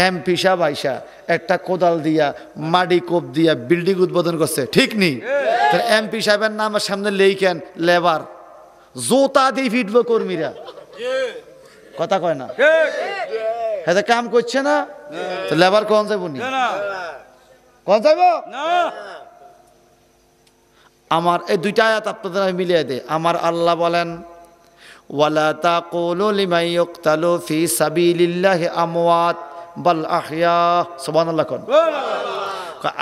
Speaker 1: এমপি সাহেব আইসা একটা কোদাল দিয়া মাটি কোপ দিয়া বিল্ডিং উদ্বোধন করছে, ঠিক নি? এমপি সাহেবের নামের সামনে লেখেন লেবার, জোতা দিয়ে ফিটবো কর্মীরা। কথা কয় না? হ্যাঁ, কাম করছে না তো লেবার কোন যাবো নি? কোন যাইব? আমার এই 2টা আয়াত আপনাদের আমি মিলিয়ে দেই। আমার আল্লাহ বলেন, ওয়ালা তাকুলু লিমান ইউকতালু ফি সাবিলিল্লাহি আমওয়াত বাল আহইয়া। সুবহানাল্লাহ কোন।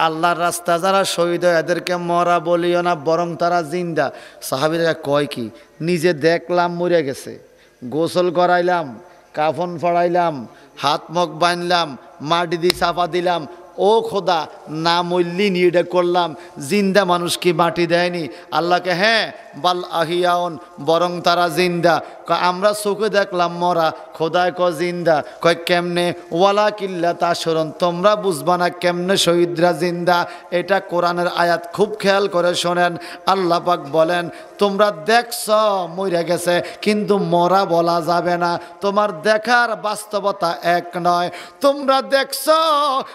Speaker 1: আল্লাহর রাস্তা যারা শহীদ হয় এদেরকে মরা বলিও না, বরং তারা জিন্দা। সাহাবীরা কয় কি? নিজে দেখলাম মরে গেছে, গোসল করাইলাম, কাফন পড়াইলাম, হাত মুখ বাঁধলাম, মাটি দিয়ে চাপা দিলাম, ও খোদা না মল্লি নিয়ে এটা করলাম, জিন্দা মানুষ কি মাটি দেয়নি? আল্লাহকে হ্যাঁ বাল আহিয়াউন, বরং তারা জিন্দা। আমরা চোখে দেখলাম মরা, খোদায় ক জিন্দা। কয় কেমনে? ওয়ালা কিল্লা তাশরুন, তোমরা বুঝবা না কেমনে শহীদরা জিন্দা। এটা কোরআনের আয়াত, খুব খেয়াল করে শোনেন। আল্লাহ পাক বলেন, তোমরা দেখছ মরে গেছে, কিন্তু মরা বলা যাবে না। তোমার দেখার বাস্তবতা এক নয়। তোমরা দেখছ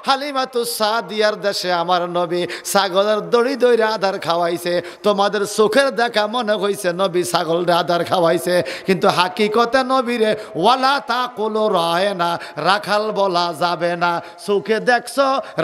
Speaker 1: হালিমাতুস সাদিয়ার দেশে আমার নবী ছাগলের দড়ি দইরা আদার খাওয়াইছে, তোমাদের চোখের দেখা মনে হইছে নবী ছাগলরে আদার খাওয়াইছে, কিন্তু হাকিকতে নবীরে ওয়ালা তাকুলু রায়না, রাখাল বলা যাবে না। চোখে দেখছ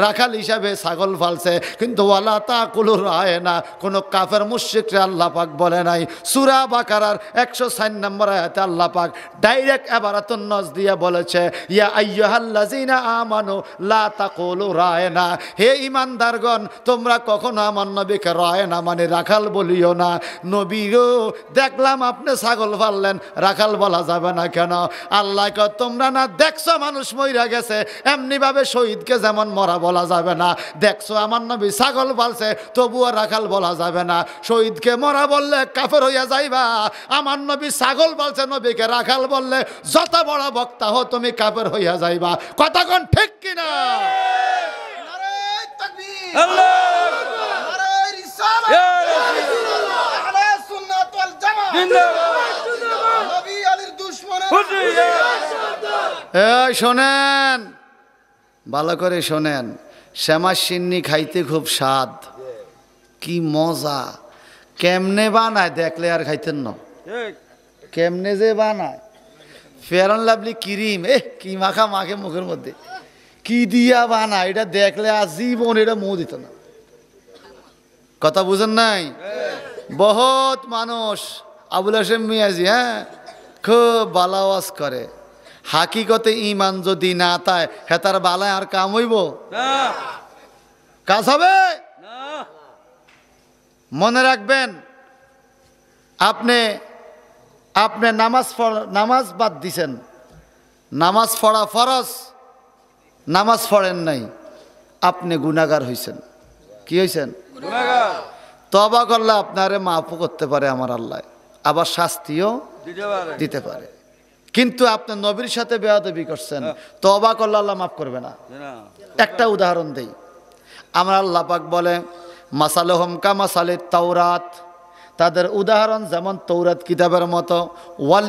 Speaker 1: রাখাল হিসাবে ছাগল ফালছে, কিন্তু ওয়ালা তাকুলু রায়না কোনো কাফের মুশরিকরে আল্লাহ পাক বলে নাই। সূরা বাকারার 104 নম্বর আয়াতে আল্লাহ পাক ডাইরেক্ট ইবারাতুন নস দিয়ে বলেছে, ইয়া আইয়ুহাল্লাযিনা আমানু লা তাকুলু রায়না, হে ঈমানদারগণ তোমরা কখনো আমার নবীকে রায়না মানে রাখাল বলিও না। নবীরও দেখলাম আপনি ছাগল পাললেন, রাখাল বলা যাবে না কেন? আল্লাহ কয় তোমরা না দেখছো মানুষ মইরা গেছে, এমনি ভাবে শহীদকে যেমন মরা বলা যাবে না। দেখছো আমার নবী ছাগল পালছে, তবুও রাখাল বলা যাবে না। শহীদকে মরা বললে কাফের হইয়া যাইবা, আমার নবী ছাগল পালছে, নবীকে রাখাল বললে যত বড় বক্তা হো তুমি কাফের হইয়া যাইবা। কথা কোন ঠিক কিনা? শোনেন, ভালো করে শোনেন, শ্যামা সিন্নি খাইতে খুব স্বাদ, কি মজা। কেমনে বানায় দেখলে আর খাইতেন না। কেমনে যে বানায়, ফেয়ার অ্যান্ড লাভলি ক্রিম, কি মাখা মাখে মুখের মধ্যে, কি দিয়া বানায়, এটা দেখলে আজীবন এটা মুখ দিত না। কথা বুঝেন নাই? বহুত মানুষ আবুল হাশেম মিয়াজি খুব ভালো আওয়াজ করে, হাকিকতে ইমান যদি না তাই হেতার বালায় আর কাম হইব না, কাজ হবে না। মনে রাখবেন, আপনি নামাজ বাদ দিছেন, নামাজ পড়া ফরজ, নামাজ পড়েন নাই, আপনি গুনাহগার হইছেন। কি হইছেন? গুনাহগার। তওবা করলে আপনারে মাফও করতে পারে আমার আল্লাহ, আবার শাস্তিও দিতে পারে। কিন্তু আপনি নবীর সাথে বেয়াদবি করছেন, তওবা করলে আল্লাহ মাফ করবে না। একটা উদাহরণ দেই, আমার আল্লাহ পাক বলে মাসালুহুম কামাসালিত তাওরাত, তাদের উদাহরণ যেমন তৌরাত কিতাবের মতো, ওয়াল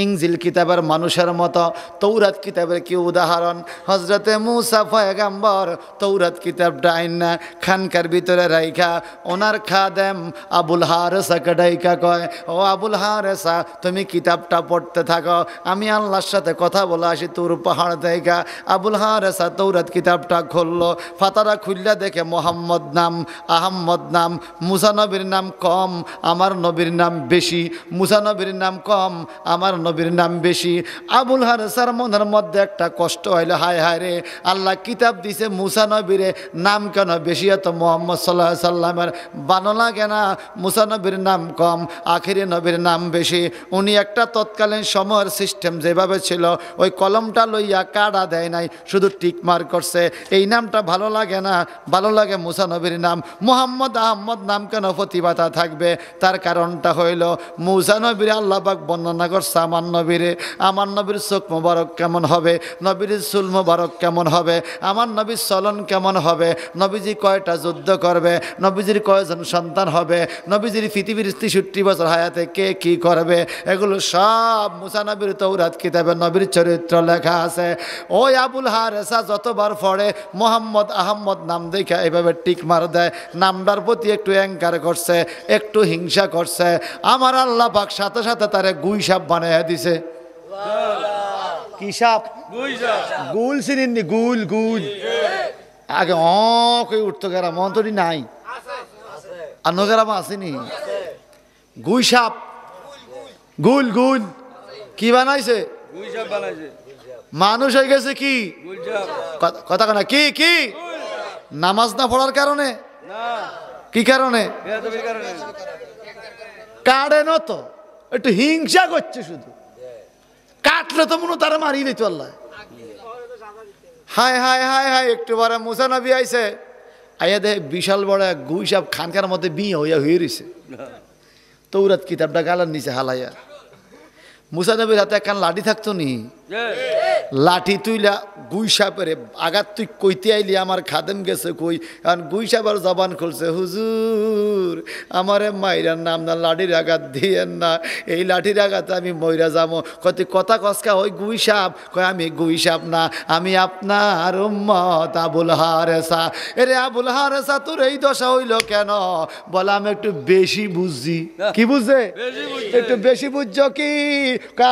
Speaker 1: ইনজিল কিতাবের মানুষের মতো। তৌরাত কিতাবের কি উদাহরণ? হজরতে মুসা পয়গম্বর তৌরাত কিতাবটা আইনা খানকার ভিতরে রাইখা ওনার খাদেম আবুল হারেসাকে ডাইকা কয়, ও আবুল হারেসা তুমি কিতাবটা পড়তে থাকো, আমি আল্লাহর সাথে কথা বলে আসি তোর পাহাড় দেখা। আবুল হারেসা তৌরাত কিতাবটা খুললো, ফাতারা খুললা দেখে মোহাম্মদ নাম, আহম্মদ নাম, মুসা নবীর নাম কম, আমার নবীর নাম বেশি। মুসা নবীর নাম কম, আমার নবীর নাম বেশি। আবুল হারেসার মনের মধ্যে একটা কষ্ট হইল, হায় হায় রে, আল্লাহ কিতাব দিছে মুসা নবীরে, নাম কেন বেশি, এত মোহাম্মদ সাল্লাল্লাহু আলাইহি সাল্লামের ভালো লাগে না। মুসা নবীর নাম কম, আখিরি নবীর নাম বেশি। উনি একটা তৎকালীন সময়ের সিস্টেম যেভাবে ছিল, ওই কলমটা লইয়া কাটা দেয় নাই, শুধু টিক মার করছে। এই নামটা ভালো লাগে না, ভালো লাগে মুসা নবীর নাম। মোহাম্মদ আহম্মদ নাম কেন প্রতিভাতা থাকবে? তার কারণটা হইল মুসা নবীর আল্লাহ পাক বর্ণনা করছে আমার নবীরে, আমার নবীর চোখ মোবারক কেমন হবে, নবীর চুল মোবারক কেমন হবে, আমার নবীর চলন কেমন হবে, নবীজি কয়টা যুদ্ধ করবে, নবীজির কয়জন সন্তান হবে, নবীজির পৃথিবীর 63 বছর হায়াতে কে কি করবে, এগুলো সব মুসা নবীর তৌরাত কিতাবে নবীর চরিত্র লেখা আছে। ওই আবুল হারেসা যতবার পড়ে মোহাম্মদ আহম্মদ নাম দেখে এইভাবে টিক মার দেয়, নামটার প্রতি একটু অ্যাঙ্কার করছে, একটু হিংসা করছে, আমার আল্লাহ পাক সাথে সাথে তারে গুই সাপ বানাইয়া দিছে। কি সাপ? গুল চিনি? গুল গুল আগে কই উঠতো গেরাম, অন্তরি নাই, আর নগেরাম আসেনি। গুই সাপ, গুল গুল কি বানাইছে? মানুষ হয়ে গেছে কি কথা না? কি কি নামাজ না পড়ার কারণে? কি কারণে? কাটে না তো, একটু হিংসা করছে, শুধু কাটলে তো মনে তারা মারিয়ে দিত আল্লাহ। হায় হায় হায় হায়, একটু পরে মুসা নবী আইছে, আইয়া দে বিশাল বড় এক গুই সাপ খানকার মধ্যে বিয়ে হইয়া হয়ে রয়েছে, তৌরাত কিতাবটা গালার নিচে হালাইয়া। মুসা নবীর হাতে একখান লাঠি থাকতো নি, লাঠি তুইলা গুই সাপের আঘাত তুই কইতে আইলি, আমার খাদেম গেছে কই, কারণ গুই সাপের জবান খুলছে, হুজুর আমারে মাইরার নাম না, লাঠির আঘাত দিয়েন না, এই লাঠির আঘাতে আমি মইরা যাবো। কত কথা কসকা, ওই গুই সাপ কয় আমি গুই সাপ না, আমি আপনার উম্মত আবুল হারেসা। এরে আবুল হারেসা তোর এই দশা হইল কেন? বলে আমি একটু বেশি বুঝছি। কি বুঝছে? একটু বেশি বুঝছো কি?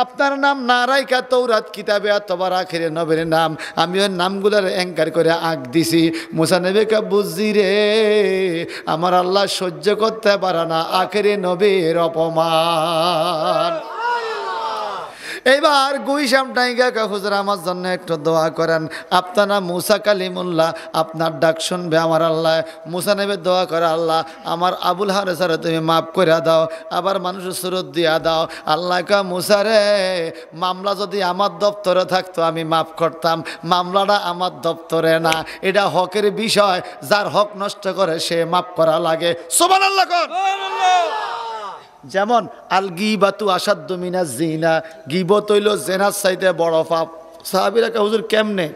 Speaker 1: আপনার নাম না রাইখা তৌরাত কিতাবে অথবা আখিরে নবীর নাম, আমি ওই নামগুলোর অ্যাঙ্কার করে আঁক দিছি। মুসা নবীকে বুঝছি রে, আমার আল্লাহ সহ্য করতে পারে না আখিরে নবীর অপমান। এবার গুইশাম টাইগা কা হুজুর আমার জন্য একটু দোয়া করেন। আপনারা মুসা কালিমুল্লাহ, আপনার ডাক শুনবে আমার আল্লাহ। মুসা নেবে দোয়া করে, আল্লাহ আমার আবুল হারেসারে তুমি মাফ করে দাও। আবার মানুষের সুরত দিয়া দাও। আল্লাহ কা মুসা রে, মামলা যদি আমার দপ্তরে থাকতো আমি মাফ করতাম, মামলাটা আমার দপ্তরে না, এটা হকের বিষয়, যার হক নষ্ট করে সে মাফ করা লাগে। সুবহানাল্লাহ কোন। যেমন আল গীবাতু আসাদ্দু মিনাজ জিনা, গীবত হইল জেনার চাইতে বড় পাপ। সাহাবীরা কে হুজুর কেমনে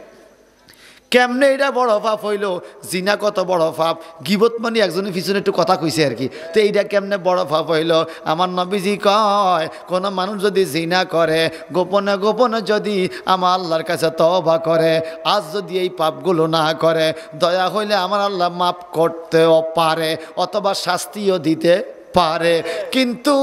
Speaker 1: এটা বড় পাপ হইল? জিনা কত বড় পাপ, গীবত মানে একজনের পিছনে একটু কথা কইছে আর কি, তো এইটা কেমনে বড় পাপ হইল? আমার নবীজি কয়, কোন মানুষ যদি জিনা করে গোপনে গোপনে যদি আমার আল্লাহর কাছে তওবা করে, আজ যদি এই পাপগুলো না করে, দয়া হইলে আমার আল্লাহ মাফ করতেও পারে অথবা শাস্তিও দিতে পারে। কিন্তু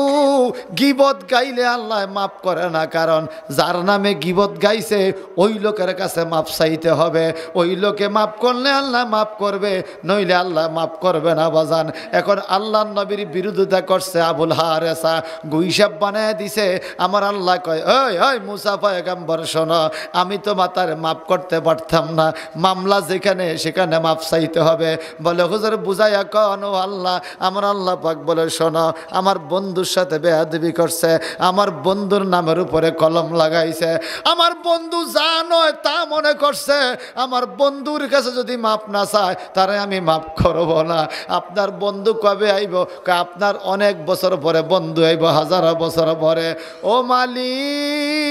Speaker 1: গীবত গাইলে আল্লাহ মাফ করে না, কারণ যার নামে গীবত গাইছে ওই লোকের কাছে মাফ চাইতে হবে। ওই লোকে মাফ করলে আল্লাহ মাফ করবে, নইলে আল্লাহ মাফ করবে না বাজান। এখন আল্লাহর নবীর বিরোধিতা করছে আবুল হারেসা, গুইসাব বানায় দিছে। আমার আল্লাহ কয়, ওই ওই মুসা পয়গম্বর শোনো, আমি তো মাতার মাফ করতে পারতাম না, মামলা যেখানে সেখানে মাফ চাইতে হবে। বলে হুজুর বুঝাইয়া কন ও আল্লাহ। আমার আল্লাহ পাক বলে, শোনো, আমার বন্ধুর সাথে বেয়াদবি করছে, আমার বন্ধুর নামের উপরে কলম লাগাইছে, আমার বন্ধু যা নয় তা মনে করছে, আমার বন্ধুর কাছে যদি মাপ না চায় তারে আমি মাপ করব না। আপনার বন্ধু কবে আইব? আপনার অনেক বছর পরে বন্ধু আইব, হাজারো বছর পরে। ও মালিক,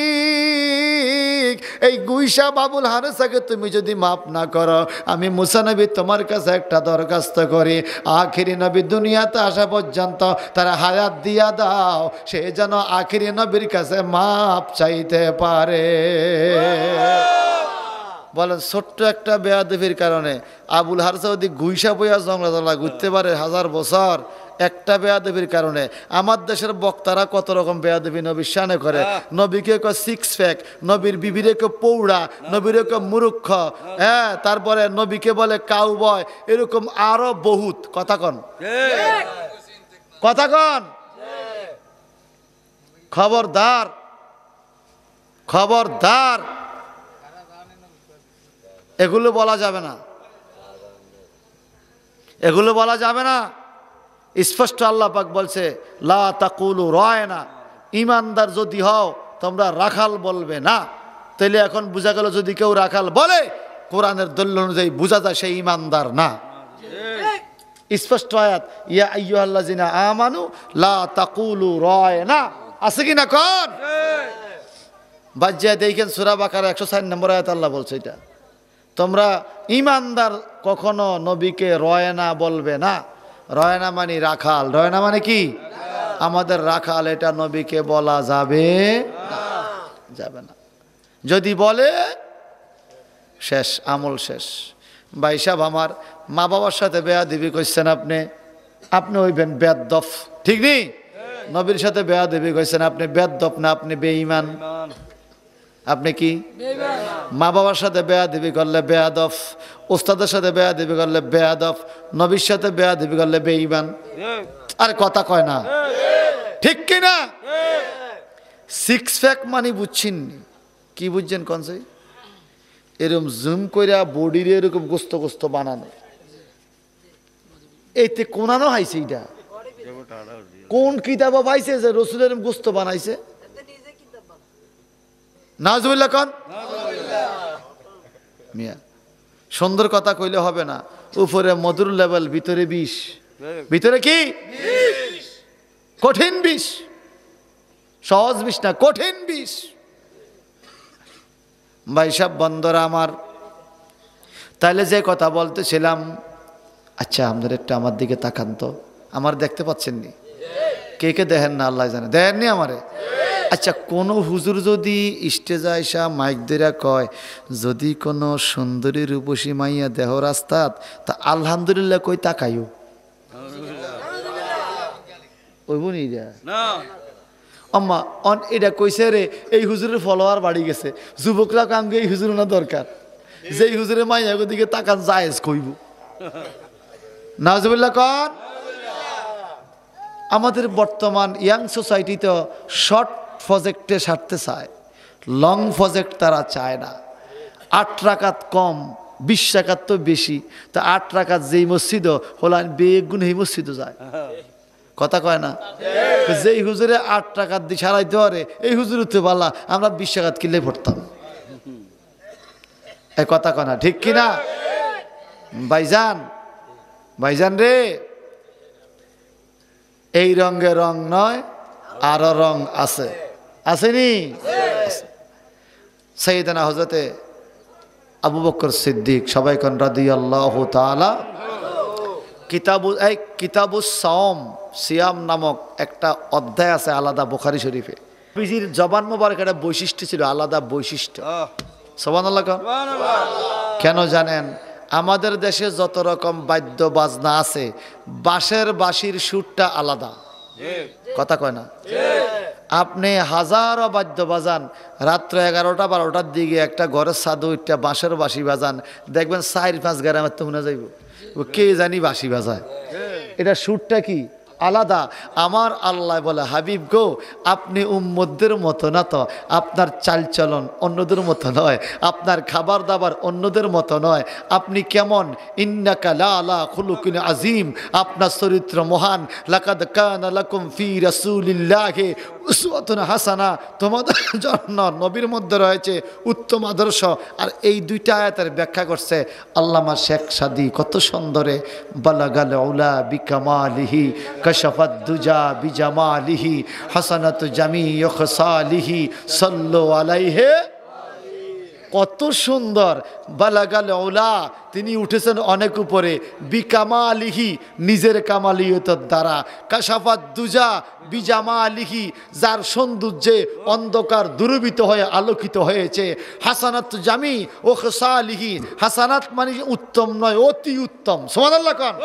Speaker 1: এই গুইসা বাবুল হারেসাকে তুমি যদি মাফ না করো, আমি মুসা নবী তোমার কাছে একটা দরখাস্ত করি, আখিরি নবী দুনিয়াতে আসা পর্যন্ত তারা হায়াত দিয়া দাও, সে যেন আখিরি নবীর কাছে মাপ চাইতে পারে। বলেন, ছোট্ট একটা বেয়াদবির কারণে আবুল হারেসা যদি গুইসা বইয়া জংলা ঘুরতে পারে হাজার বছর, একটা বেয়াদবির কারণে। আমার দেশের বক্তারা কত রকম বেয়াদবি নবীর শানে করে। নবীকে কয় সিক্স প্যাক, নবীর বিবিরে কে পৌড়া, নবীরে কে মুরুক্ষ, হ্যাঁ, তারপরে নবীকে বলে কাউ বয়, এরকম আরো বহুত কথা কন, কথা কন। খবরদার, খবরদার, এগুলো বলা যাবে না, এগুলো বলা যাবে না। স্পষ্ট আল্লাহ পাক বলছে, লা তাকুলু রায়না, ইমানদার যদি হও তোমরা রাখাল বলবে না। তাহলে এখন বোঝা গেল, যদি কেউ রাখাল বলে কোরআনের দলিল অনুযায়ী বোঝা যায় সে ইমানদার না। স্পষ্ট আয়াত, ইয়া আইয়ুহাল্লাযিনা আমানু লা তাকুলু রায়না, আছে কি না কোন? বাজ্যা দেখেন সূরা বাকারা 104 নম্বর আয়াত আল্লাহ বলছে, এটা তোমরা ইমানদার কখনো নবীকে রয়না বলবে না। রয়না মানে রাখাল, রয়না মানে কি? আমাদের রাখাল, এটা নবীকে বলা যাবে যাবে না। যদি বলে শেষ, আমল শেষ। ভাই সাহেব, আমার মা বাবার সাথে বেয়াদবি করছেন আপনি, আপনি হইবেন বেয়াদব, ঠিক নেই? নবীর সাথে বেয়াদবি করছেন, আপনি বেয়াদব না, আপনি বেঈমান। আপনি কি? মা বাবার সাথে বেয়াদবি করলে বেয়াদব, ওস্তাদের সাথে বেয়াদবি করলে বেয়াদব, নবীর সাথে বেয়াদবি করলে বেঈমান। আরে কথা কয় না, ঠিক কি না? সিক্স প্যাক মানে বুঝছেন কি? বুঝছেন কোন সেই? এরকম জুম কইরা বডির এরকম গোস্ত গোস্ত বানানো, এইতে কোনানো হাইছে। এটা কোন কিতাব পাইছে যে রসুলের গোস্ত বানাইছে? নাজুবিল্লাহ কোন? মিয়া, সুন্দর কথা কইলে হবে না। উপরে মধুর লেভেল, ভিতরে বিষ। ভিতরে কি? কঠিন বিষ, সহজ বিষ না, কঠিন বিষ। ভাই সাহেব, বন্ধুরা আমার, তাইলে যে কথা বলতেছিলাম, আচ্ছা আমাদের একটু আমার দিকে তাকান তো, আমার দেখতে পাচ্ছেন নি? কে কে দেখেন না আল্লাহ জানে, দেখেননি আমারে? আচ্ছা, কোনো হুজুর যদি স্টেজে আইসা মাইক দিয়া কয়, যদি কোনো সুন্দরী রূপসী মাইয়া দেহ রাস্তাত, তা আলহামদুলিল্লাহ কই তাকাইও, ওই বুনি না আম্মা অন এটা কইছে রে, এই হুজুরের ফলোয়ার বাড়ি গেছে, যুবকরা কামকে এই হুজুর না দরকার, যেই হুজুরের মাইয়া দিকে তাকান জায়েজ কইব। নাউজুবিল্লাহ কন। আমাদের বর্তমান ইয়াং সোসাইটি তো শর্ট প্রজেক্টে সারতে চায়, লং প্রজেক্ট তারা চায় না। 8 রাকাত কম, 20 রাকাত তো বেশি। তা 8 রাকাত যেই মসজিদ হলান বেগুন এই মসজিদও যায়, কথা কয় না? যেই হুজুরে 8 রাকাত দিয়ে সারাইতে পারে এই হুজুর তো পাল্লা আমরা 20 রাকাত কিনলে পড়তাম, এই কথা কয় না, ঠিক কিনা? ভাইজান, ভাইজান রে, এই রঙে রং নয় আরো রং আছে, আসেনি? সাইয়েদনা হযরতে আবু বকর সিদ্দিক, সবাই কোন রাদিয়াল্লাহু তাআলা, কিতাবুস সাওম, সিয়াম নামক একটা অধ্যায় আছে আলাদা বুখারী শরীফে। নবীজির জবান মোবারক একটা বৈশিষ্ট্য ছিল, আলাদা বৈশিষ্ট্য। সুবহানাল্লাহ। কেন জানেন? আমাদের দেশে যত রকম বাদ্য বাজনা আছে, বাঁশের বাঁশির সুরটা আলাদা, কথা কয় না? আপনি হাজারো বাদ্য বাজান, রাত্র 11টা 12টার দিকে একটা ঘরের ছাদে উঠটা বাঁশের বাঁশি বাজান, দেখবেন 4-5 গ্রামের তো মনে যাইব ও কে জানি বাঁশি বাজায়। এটা সুরটা কি আলাদা। আমার আল্লাহ বলে, হাবিব গো, আপনি উম্মতদের মতো না, তো আপনার চালচলন অন্যদের মতো নয়, আপনার খাবার দাবার অন্যদের মতো নয়। আপনি কেমন? ইন্নাকা লা আলা খুলুকিন আযীম, আপনার চরিত্র মহান। লাকাদ কানা লাকুম ফি রাসূলিল্লাহি উসওয়াতুন হাসানা, তোমাদের জন্য নবীর মধ্যে রয়েছে উত্তম আদর্শ। আর এই দুইটা আয়াতের ব্যাখ্যা করছে আল্লামা শেখ সাদী কত সুন্দরে, বালাগাল উলা বিকামালিহি কাশাফাত দুজা বিজামালিহি হাসানাতু জামিউ খসালিহি সাল্লু আলাইহি। কত সুন্দর! বালাগাল উলা, তিনি উঠেছেন অনেক উপরে, বিকামালিহি, নিজের কামালিয়তের দ্বারা, কাশাফাত দুজা বিজামালিহি, যার সৌন্দর্যে অন্ধকার দূরীভূত হয়ে আলোকিত হয়েছে, হাসানাত জামি ও খসালিহি, হাসানাত মানে উত্তম নয়, অতি উত্তম। সুবহানাল্লাহ কোন?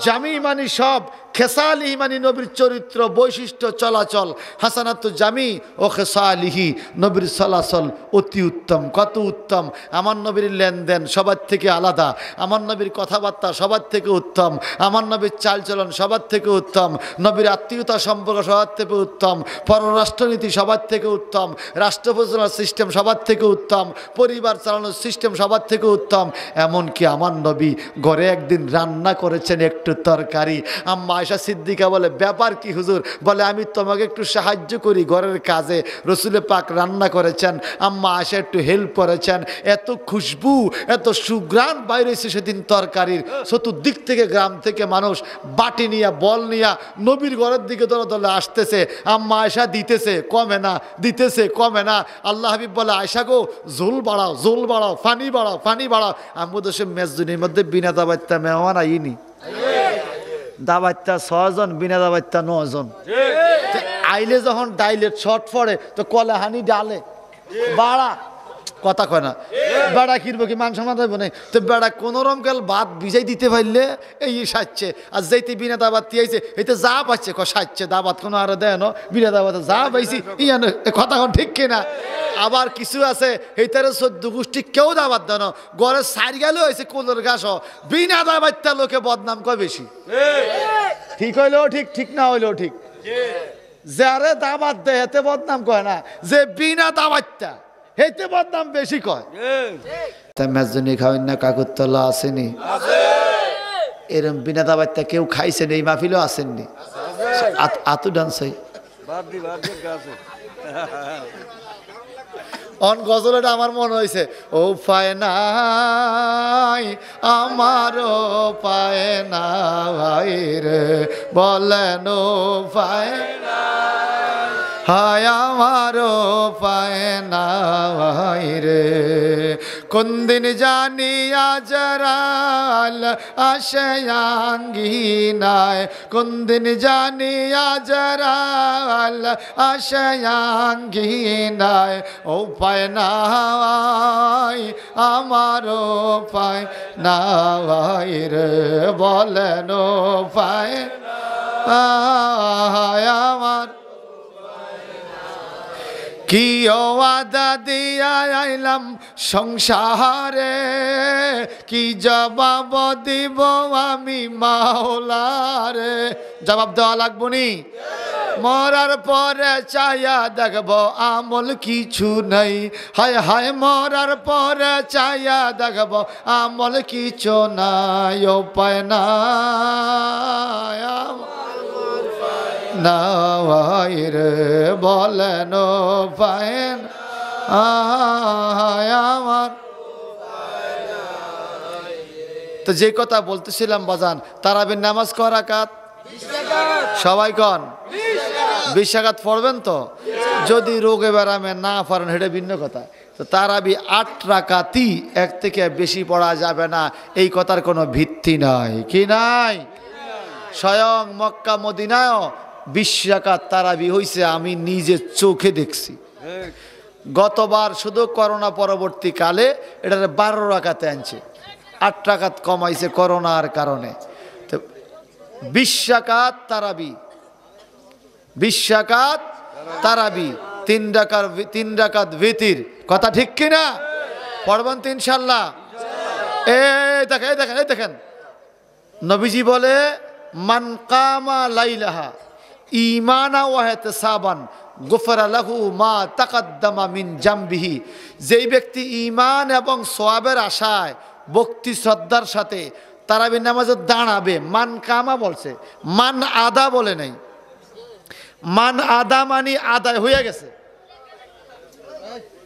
Speaker 1: জামি মানে সব, খেসালিহি মানে নবীর চরিত্র বৈশিষ্ট্য চলাচল, হাসানাত জামি ও খেসালিহি, নবীর চলাচল অতি উত্তম। কত উত্তম! আমার নবীর লেনদেন সবার থেকে আলাদা, আমার নবীর কথাবার্তা সবার থেকে উত্তম, আমার নবীর চালচলন সবার থেকে উত্তম, নবীর আত্মীয়তা সম্পর্ক সবার থেকে উত্তম, পররাষ্ট্রনীতি সবার থেকে উত্তম, রাষ্ট্র পরিচালনার সিস্টেম সবার থেকে উত্তম, পরিবার চালানোর সিস্টেম সবার থেকে উত্তম। এমনকি আমার নবী ঘরে একদিন রান্না করেছেন একটু তরকারি, আম্মা আয়েশা সিদ্দিকা বলে, ব্যাপার কি হুজুর? বলে, আমি তোমাকে একটু সাহায্য করি ঘরের কাজে। রসুলে পাক রান্না করেছেন, আম্মা আয়েশা একটু হেল্প করেছেন। এত খুশবু, এত সুঘ্রাণ বাইরেছে সেদিন তরকারির। চতুর্দিক থেকে গ্রাম থেকে মানুষ বাটি নিয়ে বল নিয়ে নবীর ঘরের দিকে দলে দলে আসতেছে। আম্মা আয়েশা দিতেছে কমে না, দিতেছে কমে না। আল্লাহ হাবিব বলে, আয়েশা গো, ঝোল বাড়াও, ঝোল বাড়াও, পানি বাড়াও, পানি বাড়াও। আমি তো সে মেজদুনির মধ্যে বিনা দাবাইতা মেহমান আইনি, দাবাইতা 6 জন, বিনা দাবাইতা 9 জন। আইলে যখন ডাইলের শর্ট পড়ে তো কলে হানি ডালে বাড়া, কথা কয় না? বেড়া কিনবো কি মান সম্মান দেবো না? তো বেড়া কোনো রকম ভাত ভিজাই দিতে পারলে এই সাজছে, আর যেতে বিনা দাবাত দিয়েছে এতে যা পাচ্ছে সাজছে, দাবাত কোনো আরো দেয় না, বিনা দাবাতে যা পাইছি ইয়ান, কথা কন ঠিক কিনা? আবার কিছু আছে এইটারে 14 গোষ্ঠী কেউ দাবাত দেয় না, ঘরে সারি গেলেও হয়েছে কোলের ঘাস, বিনা দাবাতটা লোকে বদনাম কয় বেশি। ঠিক হইলেও ঠিক, ঠিক না হইলেও ঠিক। যারে দাবাত দেয় এতে বদনাম কয় না, যে বিনা দাবাতটা হেতে বদনাম বেশি কয়। তাই মেজনি খাওয়েন না, কাকুরতলা আসেনি? এরম বিনা দাবাতটা কেউ খাইছেন এই মাহফিলেও আসেননি? আতু ডান্সাই অন গজলটা আমার মনে হয়েছে, ও পায় নাই আমারও পায় না ভাই রে, বলেন ও পায় না, হায় আমারও পায় না ভাই রে। কোন দিন জানি আজরাল আসে আঙ্গিনায়, কোন দিন জানি আজরাল আসে আঙ্গিনায়, ও পায় না আমারও পায় না ভাই রে, বলেন ও পায় না আমার। কি ওয়াদা দিয়া আইলাম সংসারে, কি জবাব দিব আমি মাওলারে? জবাব দেওয়া লাগবো নি? মরার পরে চায়া দেখবো আমল কিছু নাই, হায় হায় মরার পরে চায়া দেখবো আমল কিছু নাই, উপায় নাই নাই রে বলেন উপায় আমার। তো যে কথা বলতেছিলাম বাজান, তারাবির নামাজ ক রাকাত? সবাই কন 20 রাকাত পড়বেন তো। যদি রোগে বেরামে না পারেন সেটা ভিন্ন কথা। তো তারাবি 8 রাকাতই, এক থেকে বেশি পড়া যাবে না, এই কথার কোনো ভিত্তি নাই। কি নাই? স্বয়ং মক্কা মদিনায়ও 20 রাকাত তারাবি হইছে, আমি নিজে চোখে দেখছি। গতবার শুধু করোনা পরবর্তীকালে এটা 12 রাকাতে আনছে, 8 রাকাত কমাইছে করোনার কারণে। তো 20 রাকাত তারাবি, 20 রাকাত তারাবি, 3 রাকাত ভিতির। কথা ঠিক কিনা? পড়বেন তো ইনশাল্লাহ। এই দেখেন এই দেখেন এই দেখেন, নবীজি বলে মান কামা লাইলাহা ঈমানা ওয়া ইহতিসাবান গুফরা লাহু মা তাকাদ্দামা মিন জামবিহি। যেই ব্যক্তি ঈমান এবং সওয়াবের আশায় ভক্তি শ্রদ্ধার সাথে তারাবির নামাজে দাঁড়াবে, মান কামা বলছে, মান আদা বলে নাই। মান আদা মানি আদায় হয়ে গেছে।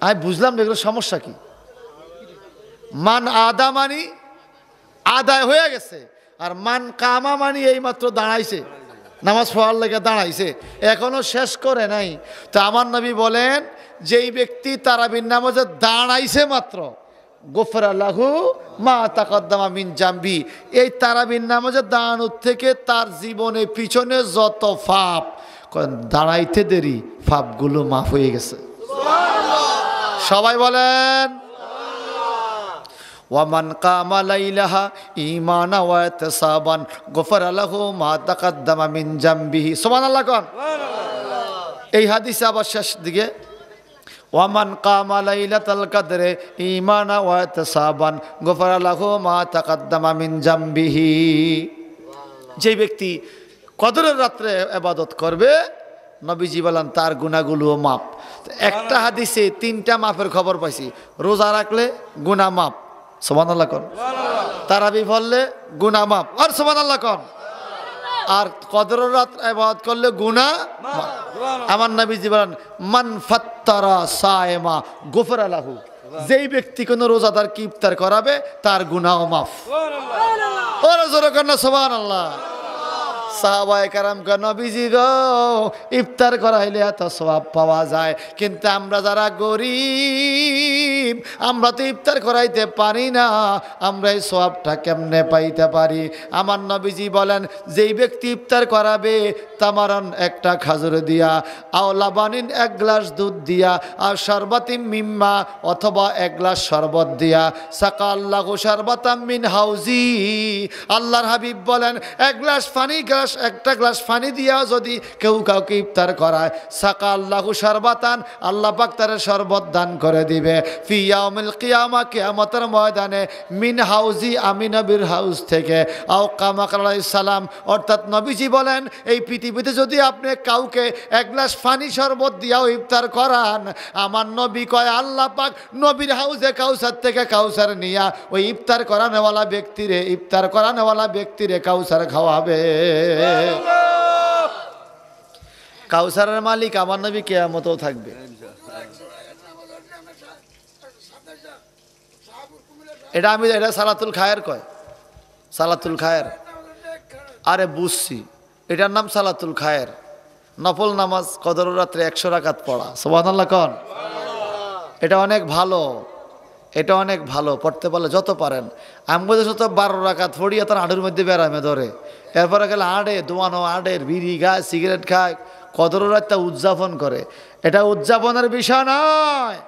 Speaker 1: আমি বুঝলাম এগুলো সমস্যা কি। মান আদা মানি আদায় হয়ে গেছে, আর মান কামা মানি এইমাত্র দাঁড়াইছে, নামাজ পড়ার লেগে দাঁড়াইছে, এখনো শেষ করে নাই। তো আমার নবী বলেন যেই ব্যক্তি তারাবির নামাজে দাঁড়াইছে মাত্র, গুফরা লাহু মা তাকাদ্দামা মিন জামবি, এই তারাবির নামাজে দাঁড়ানোর থেকে তার জীবনে পিছনে যত পাপ, দাঁড়াইতে দেরি পাপগুলো মাফ হয়ে গেছে। সবাই বলেন ওয়ামান কামা লাইলাহা ঈমানা ওয়া ইহতিসাবান গুফরা লাহু মা তাকাদ্দামা মিন জামবিহি। সুবহানাল্লাহ কোন। এই হাদিসে আবার শেষ দিকে ওয়ামান কামা লাইলাতুল কদরে ঈমানা ওয়া ইহতিসাবান গুফরা লাহু মা তাকাদ্দামা মিন জামবিহি। যে ব্যক্তি কদরের রাত্রে ইবাদত করবে, নবীজি বলেন তার গুনাহগুলো মাপ। একটা হাদিসে 3টা মাপের খবর পাইছি। রোজা রাখলে গুনাহ মাপ, সুবহানাল্লাহ কোন। তারাবি পড়লে গুনাহ মাপ, আর সুবহানাল্লাহ কোন। আর কদরের রাত ইবাদত করলে গুনাহ মাপ। আমার নবীজি বলেন মান ফাত্তারা সায়েমা গুফরা লাহু, যেই ব্যক্তি কোন রোজাদার কি ইফতার করাবে তার গুনাহ মাফ। ওরে জোরে কর না সুবহানাল্লাহ। সাহাবায়ে কেরাম কয় নবীজি গো, ইফতার করাইলে এত সওয়াব পাওয়া যায়, কিন্তু আমরা যারা গরিব আমরা তো ইফতার করাইতে পারি না, আমরা এই সওয়াবটা কেমনে পাইতে পারি? আমার নবীজি বলেন যেই ব্যক্তি ইফতার করাবে তামারান একটা খাজুর দিয়া, আও লাবানিন 1 গ্লাস দুধ দিয়া, আর শরবতিম মিম্মা অথবা 1 গ্লাস শরবত দিয়া, সাকাল্লাহু শরবতাম মিন হাউজি, আল্লাহর হাবিব বলেন 1 গ্লাস পানি, একটা গ্লাস পানি দিয়া যদি কেউ কাউকে ইফতার করায়, সাকাল্লাহু শরবতান, আল্লাহ পাক তার শরবত দান করে দিবে, ফি ইয়াউমিল কিয়ামা, কিয়ামতের ময়দানে, মিন হাউজি, আমি নবীর হাউস থেকে, আও কামা আলাইহিস সালাম। অর্থাৎ নবীজি বলেন এই পৃথিবীতে যদি আপনি কাউকে 1 গ্লাস পানি শরবত দিয়াও ইফতার করান, আমার নবী কয় আল্লাহ পাক নবীর হাউজে কাউসার থেকে কাউসার নিয়া ওই ইফতার করানোওয়ালা ব্যক্তিরে কাউসার খাওয়াবে। কাউসারের মালিক আমার নবী কিয়ামতেও থাকবে। এটা সালাতুল খায়ের কয়, সালাতুল খায়ের। আরে বুঝছি, এটার নাম সালাতুল খায়ের। নফল নামাজ কদরের রাত্রে 100 রাকাত পড়া, সুবহানাল্লাহ কোন। এটা অনেক ভালো, এটা অনেক ভালো, পড়তে পারলে যত পারেন। আমি বলতে শত 12 রাকাত পড়িয়া তার আড়ের মধ্যে বেড়ামে ধরে, এরপরে গেলে আড়ে দোয়ানো, আড়ের বিড়ি খায়, সিগারেট খায়, কদরের রাতটা উদযাপন করে। এটা উদযাপনের বিষয় নয়,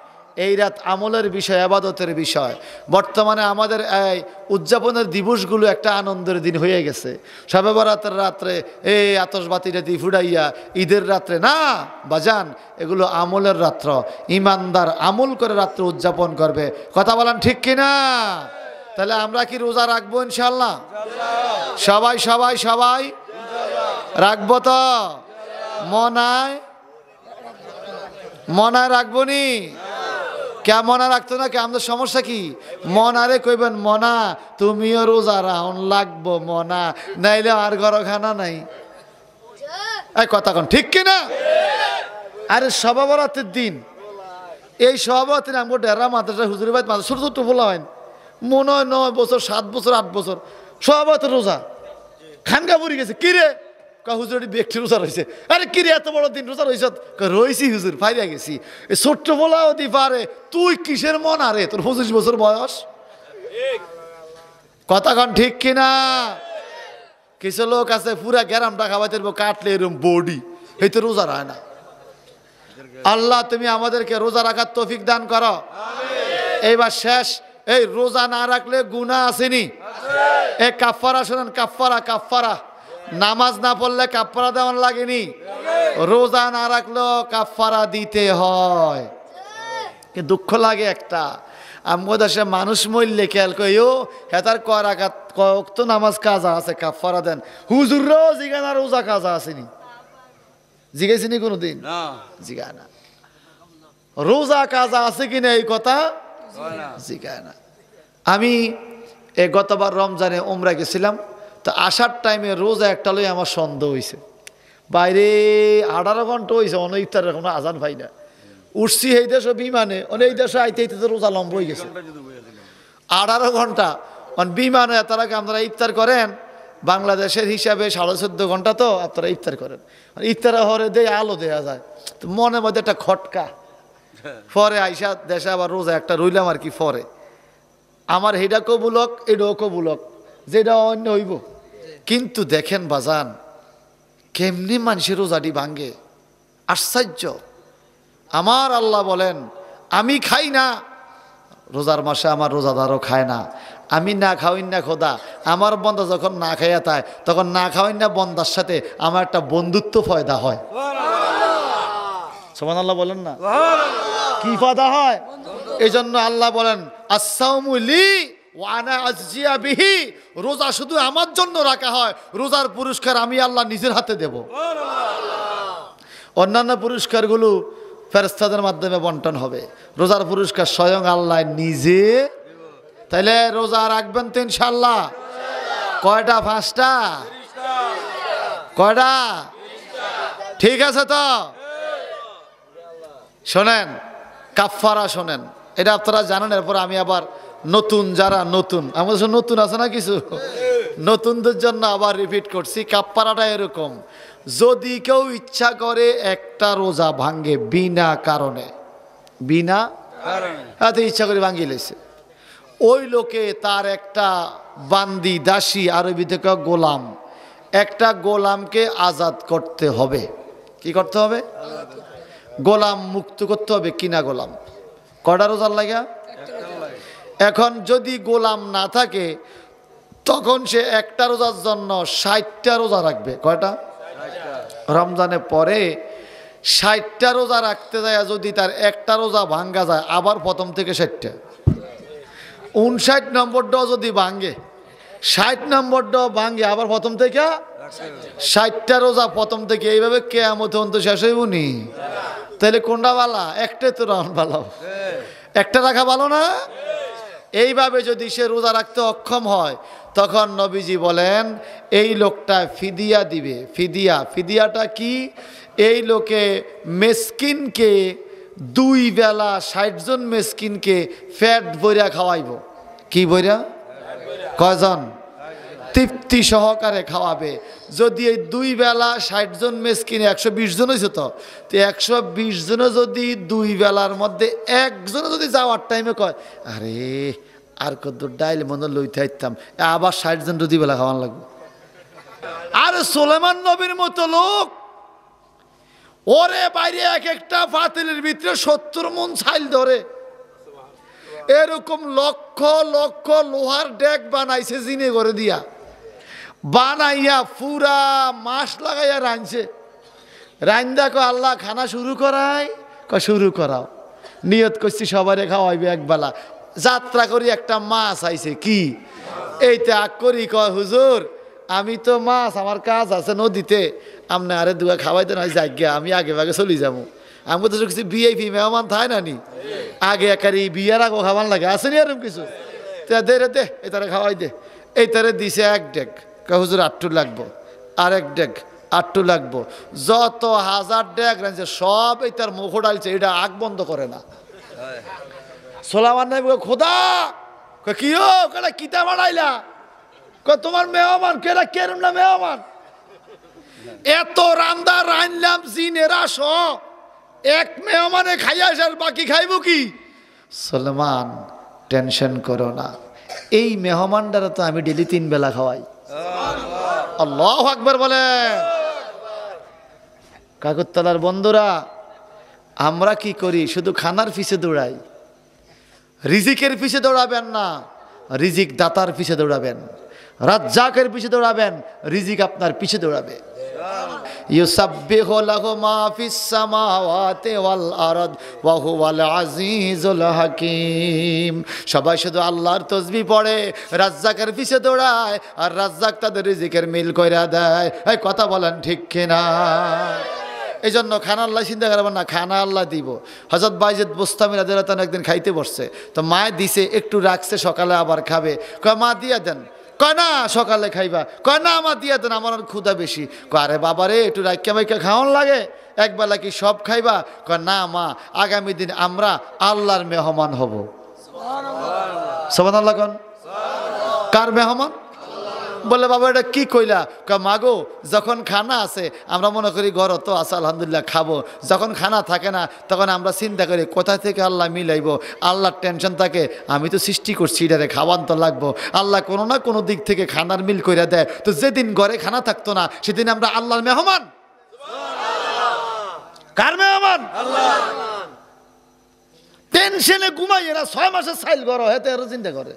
Speaker 1: এই রাত আমলের বিষয়, ইবাদতের বিষয়। বর্তমানে আমাদের এই উদযাপনের দিবসগুলো একটা আনন্দের দিন হয়ে গেছে। শবে বরাতের রাত্রে এই আতশবাতিটা দিয়ে ফুটাইয়া ঈদের রাত্রে না বাজান, এগুলো আমলের রাত্র। ইমানদার আমল করে রাত্রে উদযাপন করবে। কথা বলেন ঠিক কিনা? তাহলে আমরা কি রোজা রাখবো ইনশাল্লাহ? সবাই সবাই সবাই রাখবো তো? মনায় মনায় রাখবো নি? কে মনা রাখতো না? কে আমাদের সমস্যা কি? মনারে কইবেন মনা তুমিও রোজা রাউন লাগবো মনা, নাইলে আর ঘর খানা নাই। এই কথা কোন ঠিক কিনা? আরে সবা বরাতের দিন, এই সভাপতির আমগো ডেরা মাদ্রাসা হুজুরের ভাই মাদ্রাসা ছোট ছোট বলা হয় মনে হয় 9 বছর 7 বছর 8 বছর সভাপতি রোজা খানগা পড়ে গেছে। কিরে হুজুর ব্যক্তি রোজা রয়েছে। আরে কিরে এত বড় দিন রোজা রয়েছ? রয়েছি হুজুর, ফাইরা গেছি। এই ছোট্ট বলা অতি পারে, তুই কিসের মন? আরে তোর 25 বছর বয়স। কথা কন ঠিক কিনা? কিছু লোক আছে পুরা গ্যারামটা খাওয়াতে কাটলে এরকম বডি, এই তো রোজা রায় না। আল্লাহ তুমি আমাদেরকে রোজা রাখার তৌফিক দান করো। এইবার শেষ, এই রোজা না রাখলে গুনাহ আসেনি? এই কাফারা শোনেন, কাফারা কাফারা নামাজ না পড়লে কাফারা দেওয়ার লাগেনি? রোজা না রাখলেও কাফারা দিতে হয়। কিন্তু দুঃখ লাগে একটা, আমগো দেশে মানুষ মরলে খেয়াল কইও হেতার কয় রাকাত কয়েক তো নামাজ কাজা আছে, কাফারা দেন। হুজুররাও জিগানা রোজা কাজা আসেনি? জিগাইছিনি কোনোদিন? জিগায় না। রোজা কাজা আছে কিনা এই কথা জিগায় না। আমি গতবার রমজানে উমরা গেছিলাম, তো আসার টাইমে রোজা একটা লই আমার সন্দেহ হয়েছে। বাইরে 18 ঘন্টা হয়েছে, অনেক ইফতার কোনো আজান ভাই না। উঠছি এই দেশ বিমানে, অনেক দেশে আইতে আইতে তো রোজা লম্ব হয়ে গেছে 18 ঘন্টা। বিমানে তারা আপনারা ইফতার করেন, বাংলাদেশের হিসাবে 14.5 ঘন্টা তো আপনারা ইফতার করেন। ইফতার হরে দেয় আলো দেয়া যায়, তো মনের মধ্যে একটা খটকা। পরে আইসা দেশে আবার রোজা একটা রইলাম আর কি। পরে আমার হেডা কবুলক এটাও কবুলক, যেটা অন্য হইব। কিন্তু দেখেন বাজান, কেমনি মানুষের রোজাটি ভাঙ্গে, আশ্চর্য। আমার আল্লাহ বলেন আমি খাই না, রোজার মাসে আমার রোজাদারও খায় না। আমি না খাওয়াই না খোদা, আমার বন্দা যখন না খাইয়া তাই তখন না খাওয়াই না বন্দার সাথে আমার একটা বন্ধুত্ব ফয়দা হয়। সুবহানাল্লাহ বলেন না? কি ফায়দা হয়? এই জন্য আল্লাহ বলেন আস-সাওমু লি ওয়া আনা আজজিয়া বিহি, রোজা শুধু আমার জন্য রাখা হয়, রোজার পুরস্কার আমি আল্লাহ নিজের হাতে দেব। অন্যান্য পুরস্কারগুলো ফেরেশতাদের মাধ্যমে বন্টন হবে, রোজার পুরস্কার স্বয়ং আল্লাহ নিজে। তাইলে রোজা রাখবেন তো ইনশাআল্লাহ? কয়টা? 5টা? কয়টা? ঠিক আছে তো? শোনেন কাফারা, শোনেন এটা আপনারা জানেন। এরপর আমি আবার নতুন যারা নতুন, আমাদের নতুন আছে না কিছু, নতুনদের জন্য আবার রিপিট করছি। কাফারাটা এরকম, যদি কেউ ইচ্ছা করে একটা রোজা ভাঙ্গে বিনা কারণে, বিনা কারণে ইচ্ছা করে ভাঙ্গি লেছে, ওই লোকে তার একটা বান্দি দাসী, আরবি থেকে গোলাম, একটা গোলামকে আজাদ করতে হবে। কি করতে হবে? গোলাম মুক্ত করতে হবে, কিনা গোলাম। কয়টা রোজার লাগা? এখন যদি গোলাম না থাকে তখন সে একটা রোজার জন্য 60টা রোজা রাখবে। কয়টা? রমজানে পরে 60টা রোজা রাখতে যায়, যদি তার একটা রোজা ভাঙ্গা যায় আবার প্রথম থেকে 60টা, 59 নম্বরটাও যদি ভাঙ্গে, 60 নম্বরটাও ভাঙ্গে আবার প্রথম থেকে 60টা রোজা প্রথম থেকে, এইভাবে কিয়ামত পর্যন্ত শেষ হইব নি? তাহলে কোনটা ভালো? একটাই তো রাউন্ড ভালো, একটা রাখা ভালো না? এইভাবে যদি সে রোজা রাখতে অক্ষম হয় তখন নবীজি বলেন এই লোকটা ফিদিয়া দিবে। ফিদিয়া, ফিদিয়াটা কি? এই লোকে মেসকিনকে 2 বেলা 60 জন মেসকিনকে ফ্যাট বইরা খাওয়াইব। কি বইরা? কয়জন? তৃপ্তি সহকারে খাওয়াবে। যদি এই 2 বেলা 60 জন মেসকিনে 120 জন হয়েছে, তো 120 জনে যদি 2 বেলার মধ্যে একজনে যদি যাওয়ার টাইমে কয় আরে আর কত ডাইল মনে লইতে আইতাম, আবার 60 জন 2 বেলা খাওয়ান লাগবে। আর সুলাইমান নবীর মতো লোক, ওরে বাইরে এক একটা পাতিলের ভিতরে 70 মণ ছাইল ধরে, এরকম লক্ষ লক্ষ লোহার ডেক বানাইছে জিনে করে দিয়া, বানাইয়া পুরা মাস লাগাইয়া রাঁধছে। রান্দা কো আল্লাহ খানা শুরু করাই, শুরু করাও। নিয়ত করছি সবারে খাওয়াইবে একবেলা। যাত্রা করি একটা মাছ আইছে, কি এইটা আগ করি, কয় হুজুর আমি তো মাছ, আমার কাজ আছে নদীতে, আপনি আরে দুয়া খাওয়াইতে নয় যাজ্ঞা আমি আগে ভাগে চলে যাবো। আমি তো কিছু ভিআইপি মেহমান থাই না নি, আগে একারি বিয়ার আগে খাওয়ান লাগে, আসেনি এরকম কিছু। দে রে দে এই তারা খাওয়াই দে, এই তারে দিছে এক ডেক, হুজুর আটটু লাগবো, আরেক ডেক আটটু লাগবো, যত হাজার ডেক রাখছে সব এই তার মুখ ডালছে, এটা আগ বন্ধ করে না। সোলামান নাই খোদা কি হোক কিতা বাড়াইলা, তোমার মেহমান কেরা কেরম না মেহমান, এত রান্দা রানলাম জিনেরা সব এক মেহমানে খাইয়া আসার বাকি খাইব কি? সলমান টেনশন করো না, এই মেহমানটারা তো আমি ডেলি 3 বেলা খাওয়াই। আল্লাহু আকবার বলে। কাকুরতলার বন্ধুরা, আমরা কি করি? শুধু খানার পিছে দৌড়াই। রিজিকের পিছে দৌড়াবেন না, রিজিক দাতার পিছে দৌড়াবেন, রাজ্জাকের পিছে দৌড়াবেন, রিজিক আপনার পিছে দৌড়াবে। ইউসাব্বিহু লাহু মা ফিস সামাওয়াতি ওয়াল আরদ ওয়া হুয়াল আজিজুল হাকীম। সবাই শুধু আল্লাহর তাসবিহ পড়ে, রাজ্জাকের পিছে দৌড়ায়, আর রাজ্জাক তাদের রিজিকের মিল কইরা দেয়। এই কথা বলেন ঠিক কিনা? এই জন্য খানা আল্লাহ চিন্তা করবেন না, খানা আল্লাহ দিব। হযরত বাইজিদ বুস্তামি রাদিয়াল্লাহু তাআলা একদিন খাইতে বসছে, তো মায়ে দিছে, একটু রাখছে, সকালে আবার খাবে। কয় মা দিয়া দেন, কয় না সকালে খাইবা, কয় না আমার দিয়া দেন, আমার ক্ষুধা বেশি। কয় আরে বাবা রে, একটু রাখিয়া মাইকা খাওয়ান লাগে, একবেলা কি সব খাইবা? কয় না মা, আগামী দিন আমরা আল্লাহর মেহমান হব। সুবহানাল্লাহ কোন? কার মেহমান? বলে বাবা এটা কি কইলা? কয় মাগো, যখন খানা আছে আমরা মনে করি ঘর তো আছে আলহামদুলিল্লাহ খাবো, যখন খানা থাকে না তখন আমরা চিন্তা করি কোথা থেকে আল্লাহ মিলাইব। আল্লাহর টেনশন থাকে, আমি তো সৃষ্টি করছি, এটারে খাওয়ান তো লাগবো। আল্লাহ কোনো না কোনো দিক থেকে খানার মিল করে দেয়। তো যেদিন ঘরে খানা থাকতো না সেদিন আমরা আল্লাহর মেহমান। কার মেহমান? টেনশনে ঘুমাই এরা 6 মাসের সাইল ঘর হেতে চিন্তা করে।